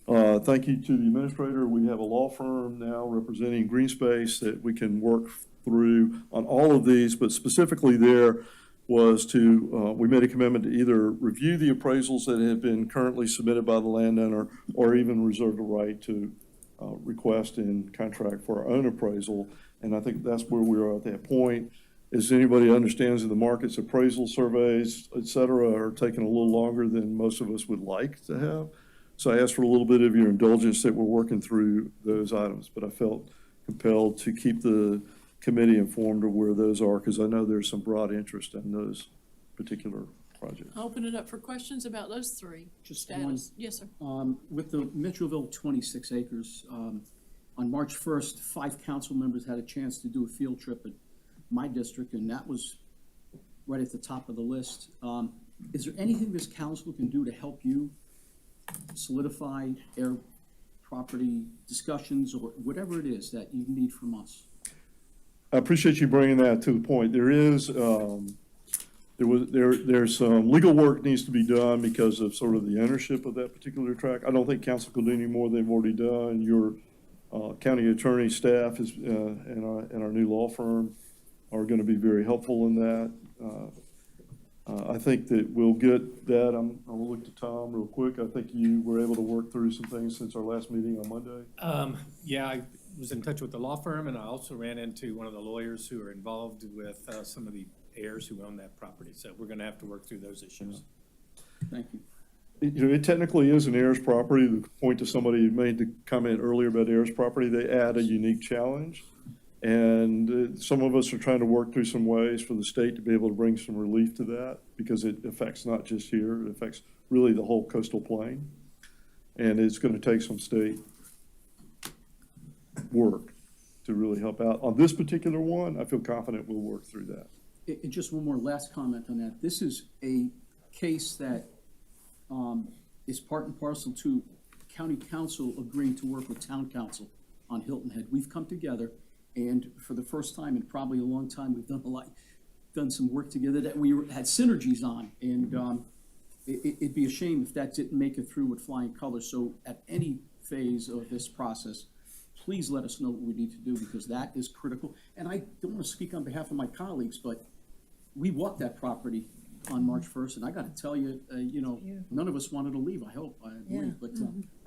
Thank you to the administrator. We have a law firm now representing green space that we can work through on all of these, but specifically there was to, we made a commitment to either review the appraisals that have been currently submitted by the landowner or even reserve the right to request and contract for our own appraisal. And I think that's where we are at that point. As anybody understands, in the markets, appraisal surveys, et cetera, are taking a little longer than most of us would like to have. So I asked for a little bit of your indulgence that we're working through those items, but I felt compelled to keep the committee informed of where those are, because I know there's some broad interest in those particular projects. I'll open it up for questions about those three. Just status. one. Yes, sir. With the Mitchellville 26 acres, on March 1st, 5 council members had a chance to do a field trip at my district, and that was right at the top of the list. Is there anything this council can do to help you solidify air property discussions or whatever it is that you need from us? I appreciate you bringing that to the point. There is, there's some legal work needs to be done because of sort of the ownership of that particular tract. I don't think council could do any more than they've already done. Your county attorney staff is, and our new law firm are going to be very helpful in that. I think that we'll get that. I'll look to Tom real quick. I think you were able to work through some things since our last meeting on Monday. Yeah, I was in touch with the law firm, and I also ran into one of the lawyers who are involved with some of the heirs who own that property. So we're going to have to work through those issues. Thank you. You know, it technically is an heirs property. The point to somebody who made the comment earlier about heirs property, they add a unique challenge. And some of us are trying to work through some ways for the state to be able to bring some relief to that, because it affects not just here, it affects really the whole coastal plain. And it's going to take some state work to really help out. On this particular one, I feel confident we'll work through that. And just one more last comment on that. This is a case that is part and parcel to county council agreeing to work with town council on Hilton Head. We've come together, and for the first time in probably a long time, we've done some work together that we had synergies on. And it'd be a shame if that didn't make it through with flying colors. So at any phase of this process, please let us know what we need to do, because that is critical. And I don't want to speak on behalf of my colleagues, but we walked that property on March 1st, and I got to tell you, none of us wanted to leave, I hope. I believe, but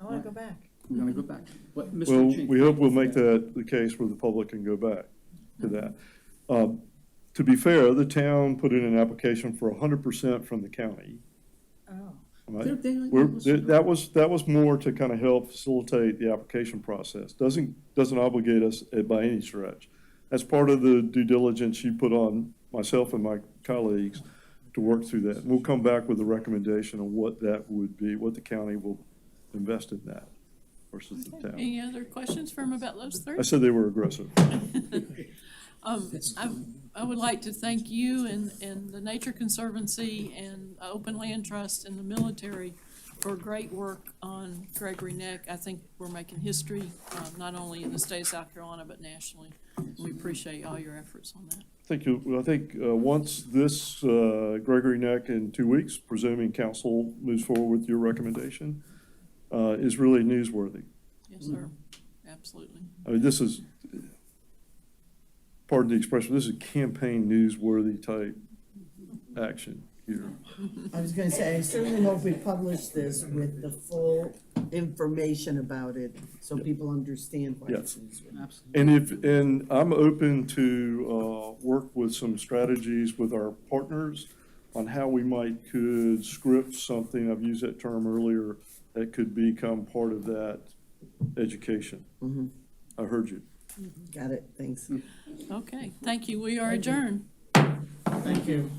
I want to go back. we're going to go back. But Mr. Well, Chief, we hope we'll make that the case where the public can go back to that. To be fair, the town put in an application for 100% from the county. Oh. Right? They're- That was more to kind of help facilitate the application process. Doesn't obligate us by any stretch. That's part of the due diligence you put on myself and my colleagues to work through that. We'll come back with a recommendation on what that would be, what the county will invest in that versus the town. Any other questions for him about those three? I said they were aggressive. I would like to thank you and the Nature Conservancy and Open Land Trust and the military for great work on Gregory Neck. I think we're making history, not only in the state of South Carolina, but nationally. We appreciate all your efforts on that. Thank you. Well, I think once this Gregory Neck in 2 weeks, presuming council moves forward with your recommendation, is really newsworthy. Yes, sir. Absolutely. I mean, this is, pardon the expression, this is campaign newsworthy type action here. I was going to say, I certainly hope we publish this with the full information about it, so people understand why it's newsworthy. And I'm open to work with some strategies with our partners on how we could script something, I've used that term earlier, that could become part of that education. Mm-hmm. I heard you. Got it, thanks. Okay, thank you. We are adjourned. Thank you.